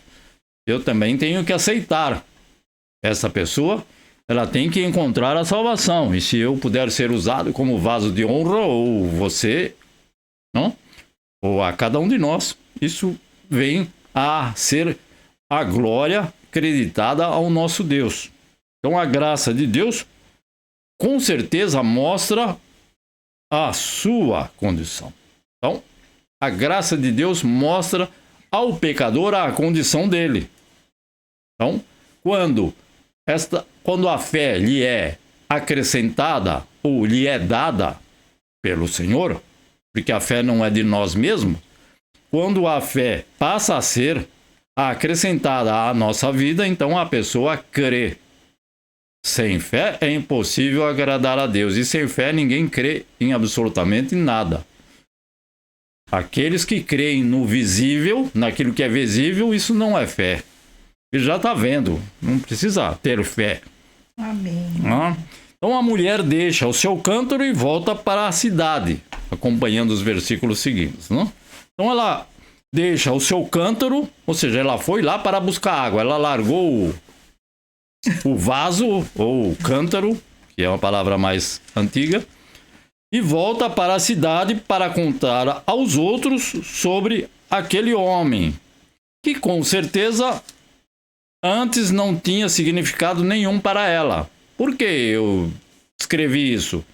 [SPEAKER 1] eu também tenho que aceitar. Essa pessoa, ela tem que encontrar a salvação. E se eu puder ser usado como vaso de honra, ou você, não? Ou a cada um de nós, isso vem a ser a glória acreditada ao nosso Deus. Então a graça de Deus, com certeza, mostra a sua condição. Então, a graça de Deus mostra ao pecador a condição dele. Então, quando a fé lhe é acrescentada ou lhe é dada pelo Senhor, porque a fé não é de nós mesmos, quando a fé passa a ser acrescentada à nossa vida, então a pessoa crê. Sem fé é impossível agradar a Deus, e sem fé ninguém crê em absolutamente nada. Aqueles que creem no visível, naquilo que é visível, isso não é fé. Ele já está vendo, não precisa ter fé.
[SPEAKER 2] Amém.
[SPEAKER 1] Então a mulher deixa o seu cântaro e volta para a cidade, acompanhando os versículos seguintes. Não? Então ela deixa o seu cântaro, ou seja, ela foi lá para buscar água. Ela largou o vaso ou o cântaro, que é uma palavra mais antiga, e volta para a cidade para contar aos outros sobre aquele homem, que com certeza antes não tinha significado nenhum para ela. Por que eu escrevi isso?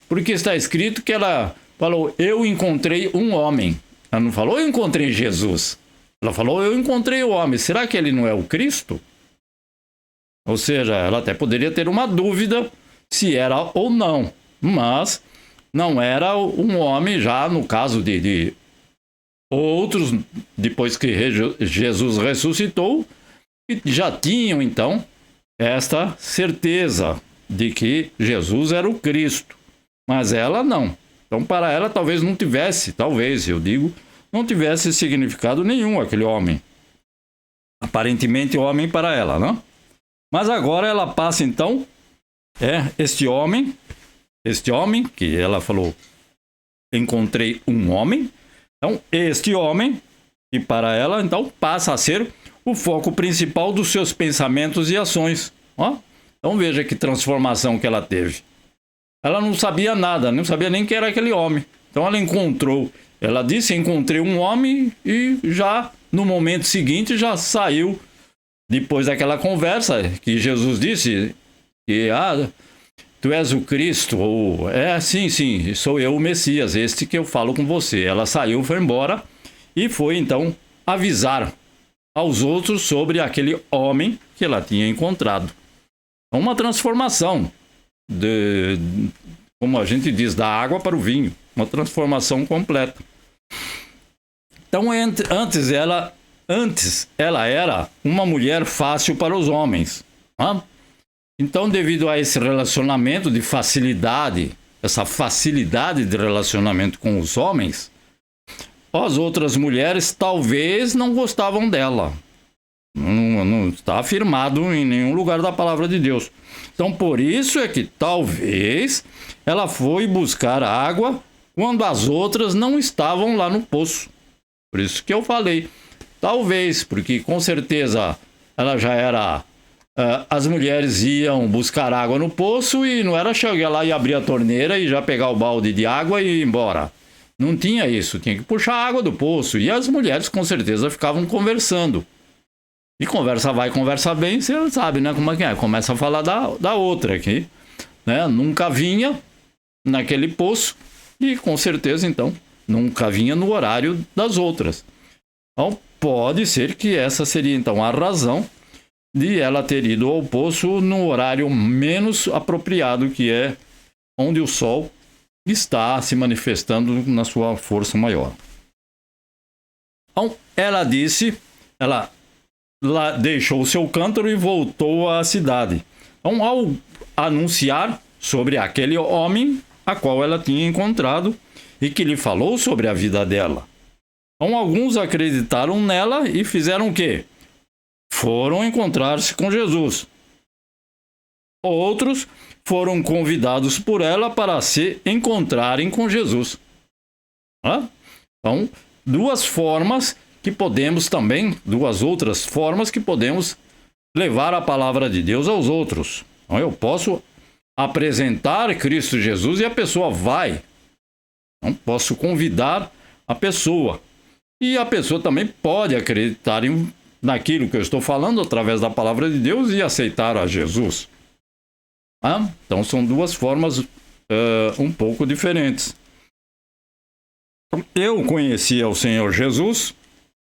[SPEAKER 1] Porque está escrito que ela falou, eu encontrei um homem. Ela não falou, eu encontrei Jesus. Ela falou, eu encontrei o homem. Será que ele não é o Cristo? Ou seja, ela até poderia ter uma dúvida se era ou não. mas não era um homem já no caso de outros, depois que Jesus ressuscitou, que já tinham então esta certeza de que Jesus era o Cristo, mas ela não. Então para ela talvez não tivesse, não tivesse significado nenhum aquele homem. Aparentemente homem para ela, não? Mas agora ela passa então, este homem que ela falou, encontrei um homem. Então este homem, que para ela então passa a ser o foco principal dos seus pensamentos e ações. Ó, então veja que transformação que ela teve. Ela não sabia nada, não sabia nem quem era aquele homem. Então ela disse, encontrei um homem, e já no momento seguinte já saiu, depois daquela conversa que Jesus disse que tu és o Cristo, ou sim, sou eu o Messias, este que eu falo com você. Ela saiu, foi embora e foi então avisar aos outros sobre aquele homem que ela tinha encontrado. Uma transformação, como a gente diz, da água para o vinho, uma transformação completa. Então antes ela era uma mulher fácil para os homens. Então, devido a esse relacionamento de facilidade, essa facilidade de relacionamento com os homens, as outras mulheres talvez não gostavam dela. Não está afirmado em nenhum lugar da palavra de Deus. Então, por isso é que talvez ela foi buscar água quando as outras não estavam lá no poço. Por isso que eu falei. Talvez, porque com certeza ela já era... as mulheres iam buscar água no poço e não era chegar lá e abrir a torneira e já pegar o balde de água e ir embora. Não tinha isso, tinha que puxar a água do poço. E as mulheres com certeza ficavam conversando. E conversa vai, conversa bem, você sabe, né, como é que é. Começa a falar da outra aqui, né? Nunca vinha naquele poço e com certeza, então, nunca vinha no horário das outras. Então, pode ser que essa seria, então, a razão de ela ter ido ao poço no horário menos apropriado, que é onde o sol está se manifestando na sua força maior. Então, ela deixou o seu cântaro e voltou à cidade. Então, ao anunciar sobre aquele homem a qual ela tinha encontrado e que lhe falou sobre a vida dela. Então, alguns acreditaram nela e fizeram o quê? Foram encontrar-se com Jesus. Outros foram convidados por ela para se encontrarem com Jesus. Então, duas outras formas que podemos levar a palavra de Deus aos outros. Então, eu posso apresentar Cristo Jesus e a pessoa vai. Então, posso convidar a pessoa. E a pessoa também pode acreditar naquilo que eu estou falando através da palavra de Deus e aceitar a Jesus. Então são duas formas um pouco diferentes. Eu conhecia o Senhor Jesus,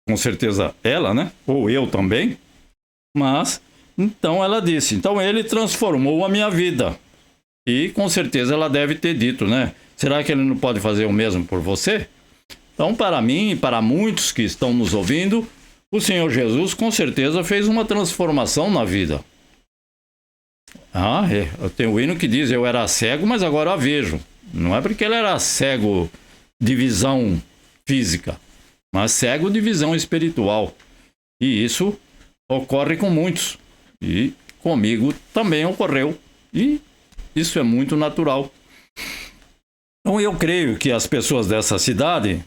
[SPEAKER 1] com certeza ela, né? Ou eu também. Mas, então ela disse, então ele transformou a minha vida. E com certeza ela deve ter dito, né? Será que ele não pode fazer o mesmo por você? Então, para mim e para muitos que estão nos ouvindo, o Senhor Jesus com certeza fez uma transformação na vida. Eu tenho um hino que diz, eu era cego, mas agora eu vejo. Não é porque ele era cego de visão física, mas cego de visão espiritual. E isso ocorre com muitos. E comigo também ocorreu. E isso é muito natural. Então eu creio que as pessoas dessa cidade...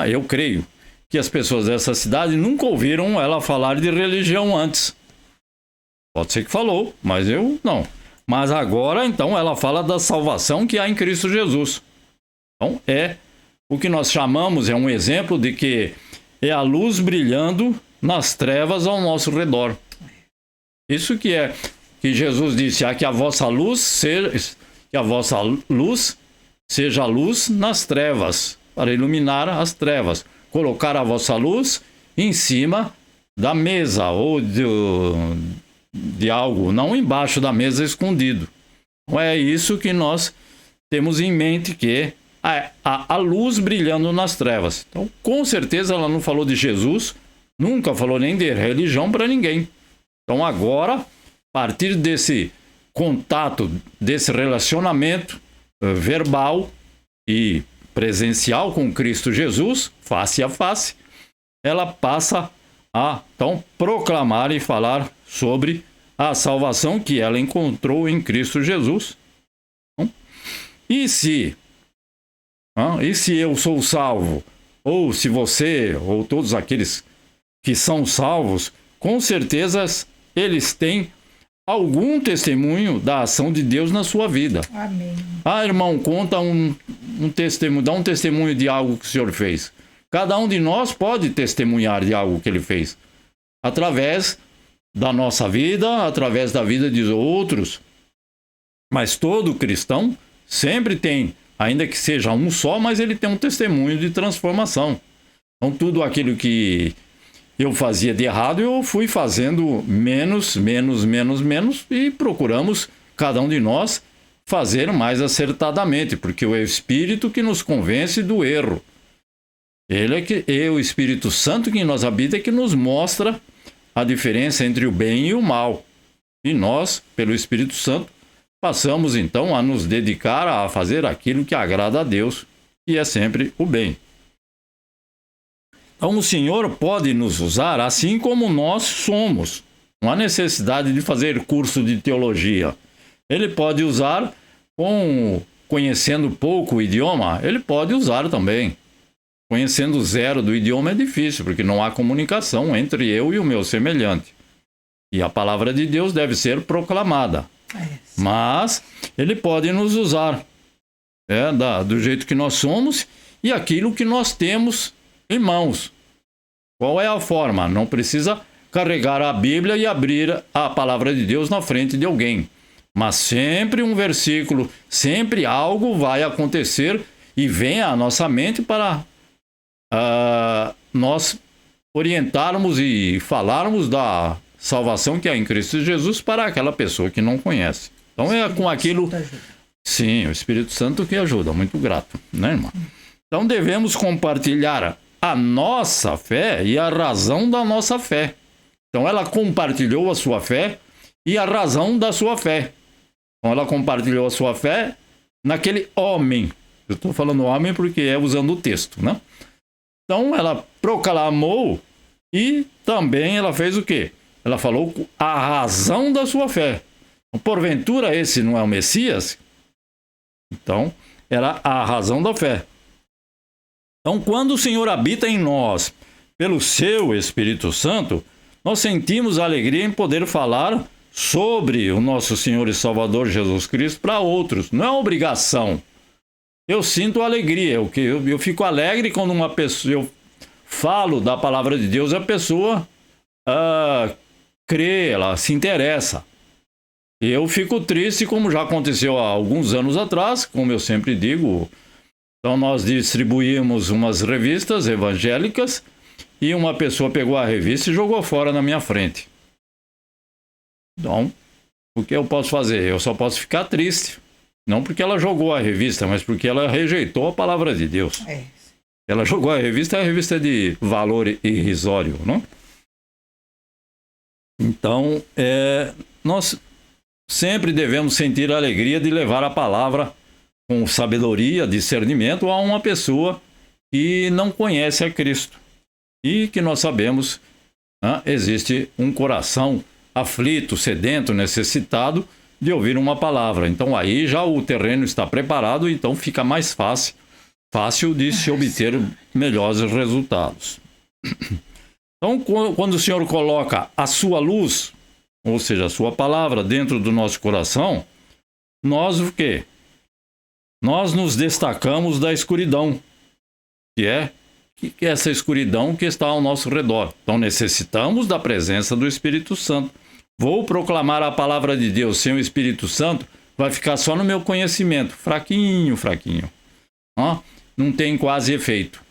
[SPEAKER 1] eu creio que as pessoas dessa cidade nunca ouviram ela falar de religião antes. Pode ser que falou, mas eu não. Mas agora, então, ela fala da salvação que há em Cristo Jesus. Então, é o que nós chamamos, é um exemplo de que é a luz brilhando nas trevas ao nosso redor. Isso que é que Jesus disse, que a vossa luz seja luz nas trevas, para iluminar as trevas. Colocar a vossa luz em cima da mesa ou de algo, não embaixo da mesa escondido. Então é isso que nós temos em mente que a luz brilhando nas trevas. Então, com certeza, ela não falou de Jesus, nunca falou nem de religião para ninguém. Então, agora, a partir desse contato, desse relacionamento verbal e presencial com Cristo Jesus, face a face, ela passa a, então, proclamar e falar sobre a salvação que ela encontrou em Cristo Jesus. E se eu sou salvo, ou se você, ou todos aqueles que são salvos, com certeza eles têm algum testemunho da ação de Deus na sua vida.
[SPEAKER 2] Amém.
[SPEAKER 1] Irmão, conta um testemunho, dá um testemunho de algo que o Senhor fez. Cada um de nós pode testemunhar de algo que ele fez, através da nossa vida, através da vida de outros. Mas todo cristão sempre tem, ainda que seja um só, mas ele tem um testemunho de transformação. Então, tudo aquilo que eu fazia de errado, eu fui fazendo menos, e procuramos, cada um de nós, fazer mais acertadamente, porque é o Espírito que nos convence do erro. Ele é o Espírito Santo que nos habita, que nos mostra a diferença entre o bem e o mal. E nós, pelo Espírito Santo, passamos então a nos dedicar a fazer aquilo que agrada a Deus, que é sempre o bem. Então o Senhor pode nos usar assim como nós somos. Não há necessidade de fazer curso de teologia. Ele pode usar, conhecendo pouco o idioma, ele pode usar também. Conhecendo zero do idioma é difícil, porque não há comunicação entre eu e o meu semelhante. E a palavra de Deus deve ser proclamada. Mas ele pode nos usar do jeito que nós somos e aquilo que nós temos em mãos. Qual é a forma? Não precisa carregar a Bíblia e abrir a palavra de Deus na frente de alguém. Mas sempre um versículo, sempre algo vai acontecer e vem à nossa mente para nós orientarmos e falarmos da salvação que há em Cristo Jesus para aquela pessoa que não conhece. Então é com aquilo... Sim, o Espírito Santo que ajuda, muito grato, né, irmão? Então devemos compartilhar a nossa fé e a razão da nossa fé. Então ela compartilhou a sua fé e a razão da sua fé. Então ela compartilhou a sua fé naquele homem. Eu estou falando homem porque é usando o texto, né? Então ela proclamou e também ela fez o quê? Ela falou a razão da sua fé. Porventura esse não é o Messias? Então, era a razão da fé. Então, quando o Senhor habita em nós, pelo seu Espírito Santo, nós sentimos alegria em poder falar sobre o nosso Senhor e Salvador Jesus Cristo para outros. Não é obrigação. Eu sinto alegria. Eu fico alegre quando uma pessoa... Eu falo da palavra de Deus, a pessoa crê, ela se interessa. Eu fico triste, como já aconteceu há alguns anos atrás, como eu sempre digo. Então nós distribuímos umas revistas evangélicas e uma pessoa pegou a revista e jogou fora na minha frente. Então, o que eu posso fazer? Eu só posso ficar triste. Não porque ela jogou a revista, mas porque ela rejeitou a palavra de Deus. Ela jogou a revista é de valor irrisório, não? Então, nós sempre devemos sentir a alegria de levar a palavra com sabedoria, discernimento a uma pessoa que não conhece a Cristo. E que nós sabemos, existe um coração aflito, sedento, necessitado de ouvir uma palavra. Então aí já o terreno está preparado, então fica mais fácil de se obter melhores resultados. Então, quando o Senhor coloca a sua luz, ou seja, a sua palavra dentro do nosso coração, nós o quê? Nós nos destacamos da escuridão, que é essa escuridão que está ao nosso redor. Então necessitamos da presença do Espírito Santo. Vou proclamar a palavra de Deus sem o Espírito Santo, vai ficar só no meu conhecimento, fraquinho. Não tem quase efeito.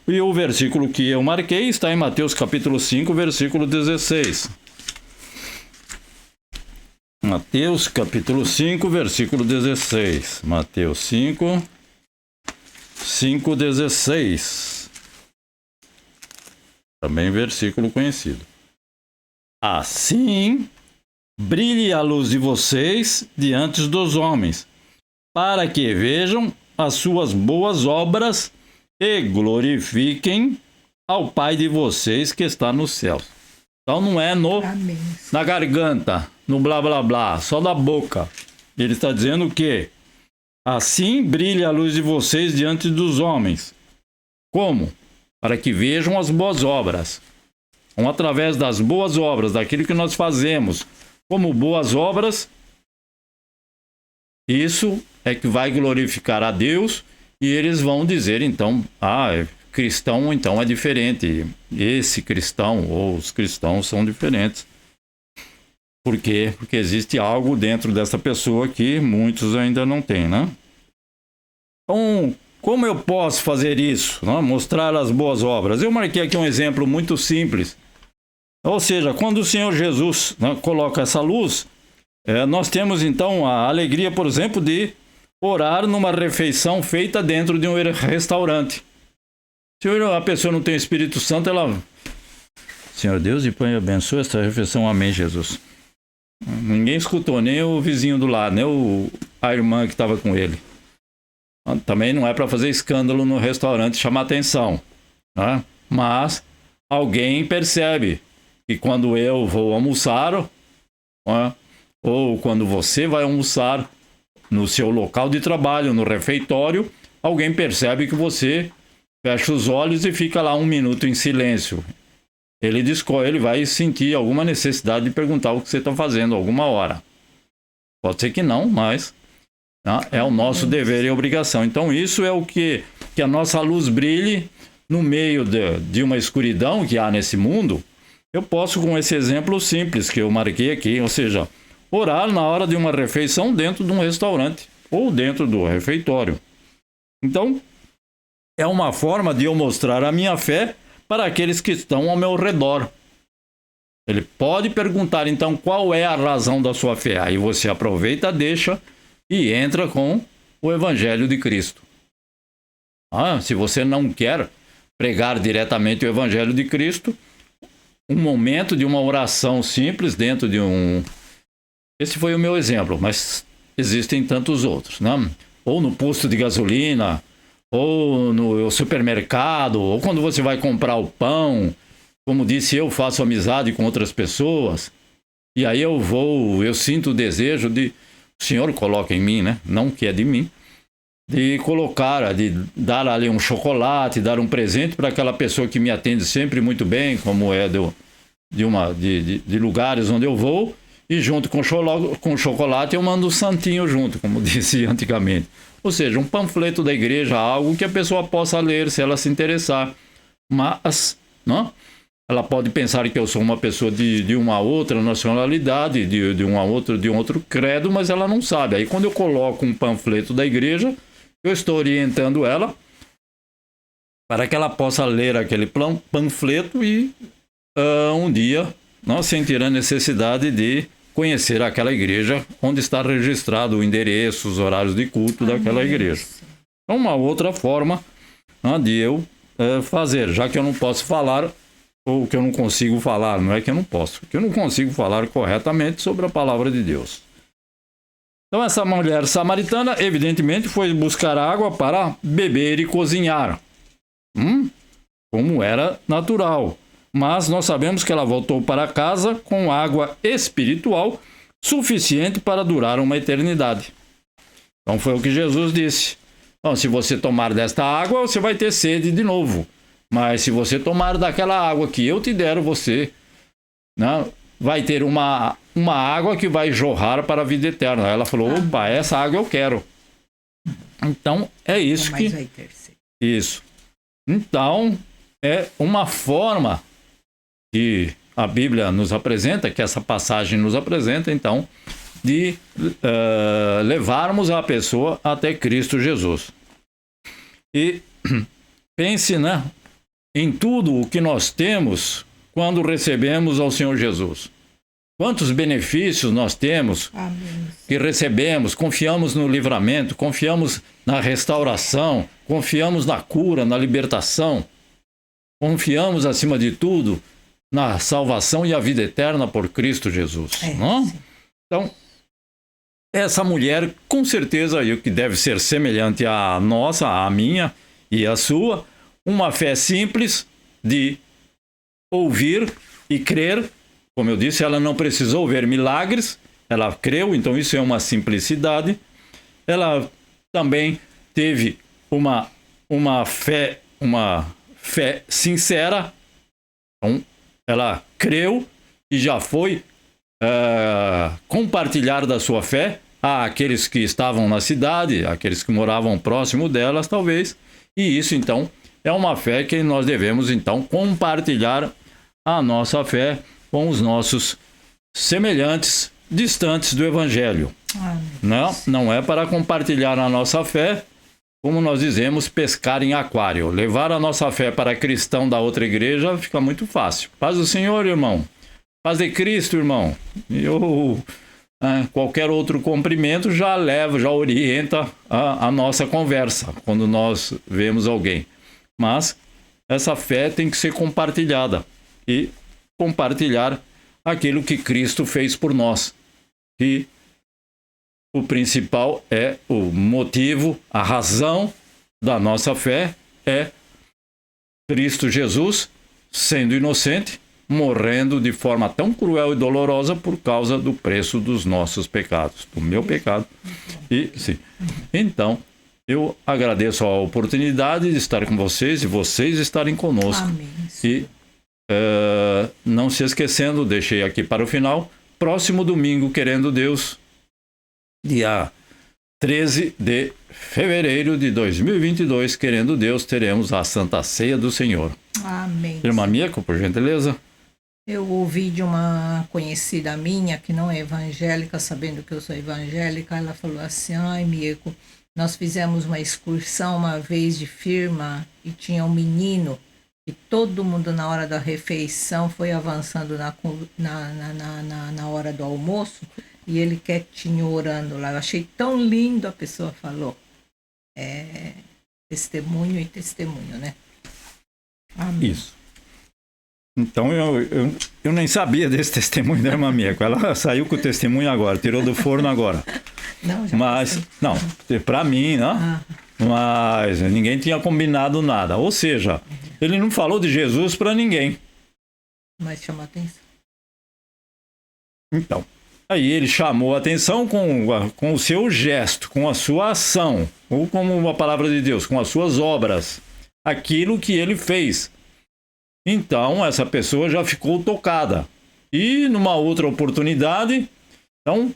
[SPEAKER 1] E o versículo que eu marquei está em Mateus capítulo 5, versículo 16. Mateus capítulo 5, versículo 16. Mateus 5, 16. Também versículo conhecido. Assim, brilhe a luz de vocês diante dos homens, para que vejam as suas boas obras e glorifiquem ao Pai de vocês que está nos céus. Então não é
[SPEAKER 2] Amém.
[SPEAKER 1] na garganta, no blá blá blá, só da boca. Ele está dizendo que assim brilhe a luz de vocês diante dos homens. Como? Para que vejam as boas obras. Então, através das boas obras, daquilo que nós fazemos como boas obras, isso é que vai glorificar a Deus, e eles vão dizer, então, cristão então é diferente. Esse cristão ou os cristãos são diferentes. Por quê? Porque existe algo dentro dessa pessoa que muitos ainda não têm, né? Então, como eu posso fazer isso? Né? Mostrar as boas obras. Eu marquei aqui um exemplo muito simples. Ou seja, quando o Senhor Jesus, né, coloca essa luz, nós temos então a alegria, por exemplo, de orar numa refeição feita dentro de um restaurante. Se a pessoa não tem o Espírito Santo, ela... Senhor Deus, e Pai, abençoe esta refeição. Amém, Jesus. Ninguém escutou, nem o vizinho do lado, nem a irmã que estava com ele. Também não é para fazer escândalo no restaurante, chamar atenção, né? Mas alguém percebe que quando eu vou almoçar, né, ou quando você vai almoçar no seu local de trabalho, no refeitório, alguém percebe que você fecha os olhos e fica lá 1 minuto em silêncio. Ele vai sentir alguma necessidade de perguntar o que você está fazendo alguma hora. Pode ser que não, mas é o nosso dever e obrigação. Então isso é o que a nossa luz brilhe no meio de uma escuridão que há nesse mundo. Eu posso, com esse exemplo simples que eu marquei aqui, ou seja, orar na hora de uma refeição dentro de um restaurante ou dentro do refeitório. Então, é uma forma de eu mostrar a minha fé para aqueles que estão ao meu redor. Ele pode perguntar, então, qual é a razão da sua fé. Aí você aproveita, deixa e entra com o Evangelho de Cristo. Se você não quer pregar diretamente o Evangelho de Cristo, um momento de uma oração simples dentro de um... Esse foi o meu exemplo, mas existem tantos outros, né? Ou no posto de gasolina, ou no supermercado, ou quando você vai comprar o pão. Como disse, eu faço amizade com outras pessoas, e aí eu sinto o desejo de... O Senhor coloca em mim, né? Não que é de mim, de dar ali um chocolate, dar um presente para aquela pessoa que me atende sempre muito bem, como é de lugares onde eu vou, e junto com o chocolate eu mando um santinho junto, como disse antigamente. Ou seja, um panfleto da igreja, algo que a pessoa possa ler se ela se interessar. Mas, não? Ela pode pensar que eu sou uma pessoa de uma outra nacionalidade, de um outro credo, mas ela não sabe. Aí quando eu coloco um panfleto da igreja, eu estou orientando ela para que ela possa ler aquele panfleto e um dia não sentir a necessidade de conhecer aquela igreja onde está registrado o endereço, os horários de culto daquela igreja. É uma outra forma de eu fazer, já que eu não posso falar, ou que eu não consigo falar, não é que eu não posso, que eu não consigo falar corretamente sobre a palavra de Deus. Então essa mulher samaritana, evidentemente, foi buscar água para beber e cozinhar, como era natural. Mas nós sabemos que ela voltou para casa com água espiritual suficiente para durar uma eternidade. Então foi o que Jesus disse. Então, se você tomar desta água, você vai ter sede de novo. Mas se você tomar daquela água que eu te der, você vai ter uma água que vai jorrar para a vida eterna. Ela falou, opa, essa água eu quero. Então, é isso que...
[SPEAKER 2] Vai ter sede.
[SPEAKER 1] Isso. Então, é uma forma que a Bíblia nos apresenta, que essa passagem nos apresenta, então, de levarmos a pessoa até Cristo Jesus. E pense, em tudo o que nós temos quando recebemos ao Senhor Jesus. Quantos benefícios nós temos
[SPEAKER 2] Amém.
[SPEAKER 1] que recebemos, confiamos no livramento, confiamos na restauração, confiamos na cura, na libertação, confiamos, acima de tudo, na salvação e a vida eterna por Cristo Jesus. Não?
[SPEAKER 2] Sim.
[SPEAKER 1] Então, essa mulher, com certeza, que deve ser semelhante à nossa, à minha e à sua, uma fé simples de ouvir e crer. Como eu disse, ela não precisou ver milagres, ela creu, então isso é uma simplicidade. Ela também teve uma fé sincera, então ela creu e já foi compartilhar da sua fé àqueles que estavam na cidade, àqueles que moravam próximo delas, talvez. E isso, então, é uma fé que nós devemos, então, compartilhar a nossa fé com os nossos semelhantes distantes do Evangelho. Não é para compartilhar a nossa fé, como nós dizemos, pescar em aquário. Levar a nossa fé para cristão da outra igreja fica muito fácil. Paz do Senhor, irmão. Paz de Cristo, irmão. Qualquer outro cumprimento já orienta a nossa conversa quando nós vemos alguém. Mas essa fé tem que ser compartilhada e compartilhar aquilo que Cristo fez por nós. E o principal é o motivo, a razão da nossa fé é Cristo Jesus, sendo inocente, morrendo de forma tão cruel e dolorosa por causa do preço dos nossos pecados, do meu pecado. E sim. Então, eu agradeço a oportunidade de estar com vocês e vocês estarem conosco.
[SPEAKER 2] Amém.
[SPEAKER 1] E não se esquecendo, deixei aqui para o final, próximo domingo, querendo Deus, dia 13 de fevereiro de 2022, querendo Deus, teremos a Santa Ceia do Senhor.
[SPEAKER 2] Amém.
[SPEAKER 1] Irmã Mieko, por gentileza.
[SPEAKER 2] Eu ouvi de uma conhecida minha, que não é evangélica, sabendo que eu sou evangélica, ela falou assim: ai, Mieko, nós fizemos uma excursão uma vez de firma e tinha um menino e todo mundo na hora da refeição foi avançando na hora do almoço e ele quietinho orando lá. Eu achei tão lindo, a pessoa falou. Testemunho e testemunho, né? Amém.
[SPEAKER 1] Isso. Então, eu nem sabia desse testemunho da irmã Mieko. Ela saiu com o testemunho agora, tirou do forno agora.
[SPEAKER 2] Não, já
[SPEAKER 1] Mas, não, para mim, né? Mas ninguém tinha combinado nada. Ou seja, ele não falou de Jesus para ninguém.
[SPEAKER 2] Mas chama atenção.
[SPEAKER 1] Então, aí ele chamou a atenção com o seu gesto, com a sua ação, ou como a palavra de Deus, com as suas obras, aquilo que ele fez. Então, essa pessoa já ficou tocada. E numa outra oportunidade, então,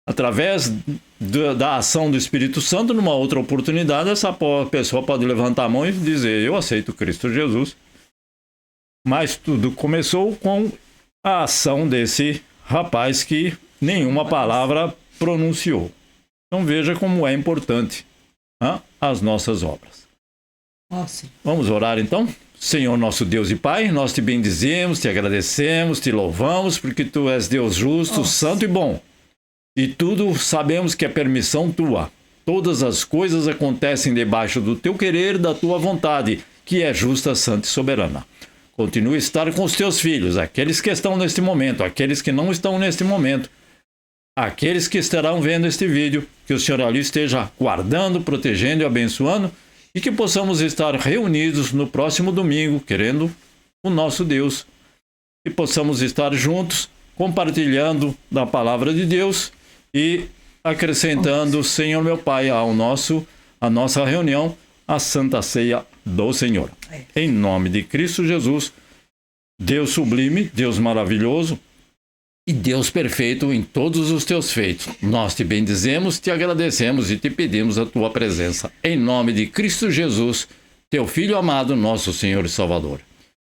[SPEAKER 1] através da ação do Espírito Santo, numa outra oportunidade, essa pessoa pode levantar a mão e dizer: eu aceito Cristo Jesus. Mas tudo começou com a ação desse rapaz que nenhuma palavra pronunciou. Então veja como é importante as nossas obras. Vamos orar então? Senhor nosso Deus e Pai, nós te bendizemos, te agradecemos, te louvamos, porque tu és Deus justo, santo e bom. E tudo sabemos que é permissão tua. Todas as coisas acontecem debaixo do teu querer, da tua vontade, que é justa, santa e soberana. Continue a estar com os teus filhos, aqueles que estão neste momento, aqueles que não estão neste momento, aqueles que estarão vendo este vídeo, que o Senhor ali esteja guardando, protegendo e abençoando, e que possamos estar reunidos no próximo domingo, querendo o nosso Deus, e possamos estar juntos, compartilhando da palavra de Deus e acrescentando, Senhor meu Pai, a nossa reunião, a Santa Ceia do Senhor. Em nome de Cristo Jesus, Deus sublime, Deus maravilhoso e Deus perfeito em todos os teus feitos. Nós te bendizemos, te agradecemos e te pedimos a tua presença. Em nome de Cristo Jesus, teu Filho amado, nosso Senhor e Salvador.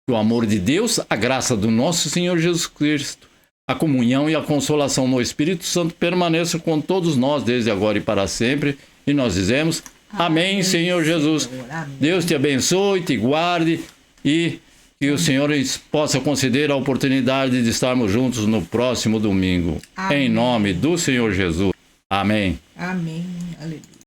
[SPEAKER 1] Que o amor de Deus, a graça do nosso Senhor Jesus Cristo, a comunhão e a consolação no Espírito Santo permaneça com todos nós desde agora e para sempre. E nós dizemos: amém, Senhor Jesus.
[SPEAKER 2] Amém.
[SPEAKER 1] Deus te abençoe, te guarde e Que o Senhor possa conceder a oportunidade de estarmos juntos no próximo domingo.
[SPEAKER 2] Amém.
[SPEAKER 1] Em nome do Senhor Jesus. Amém.
[SPEAKER 2] Amém. Aleluia.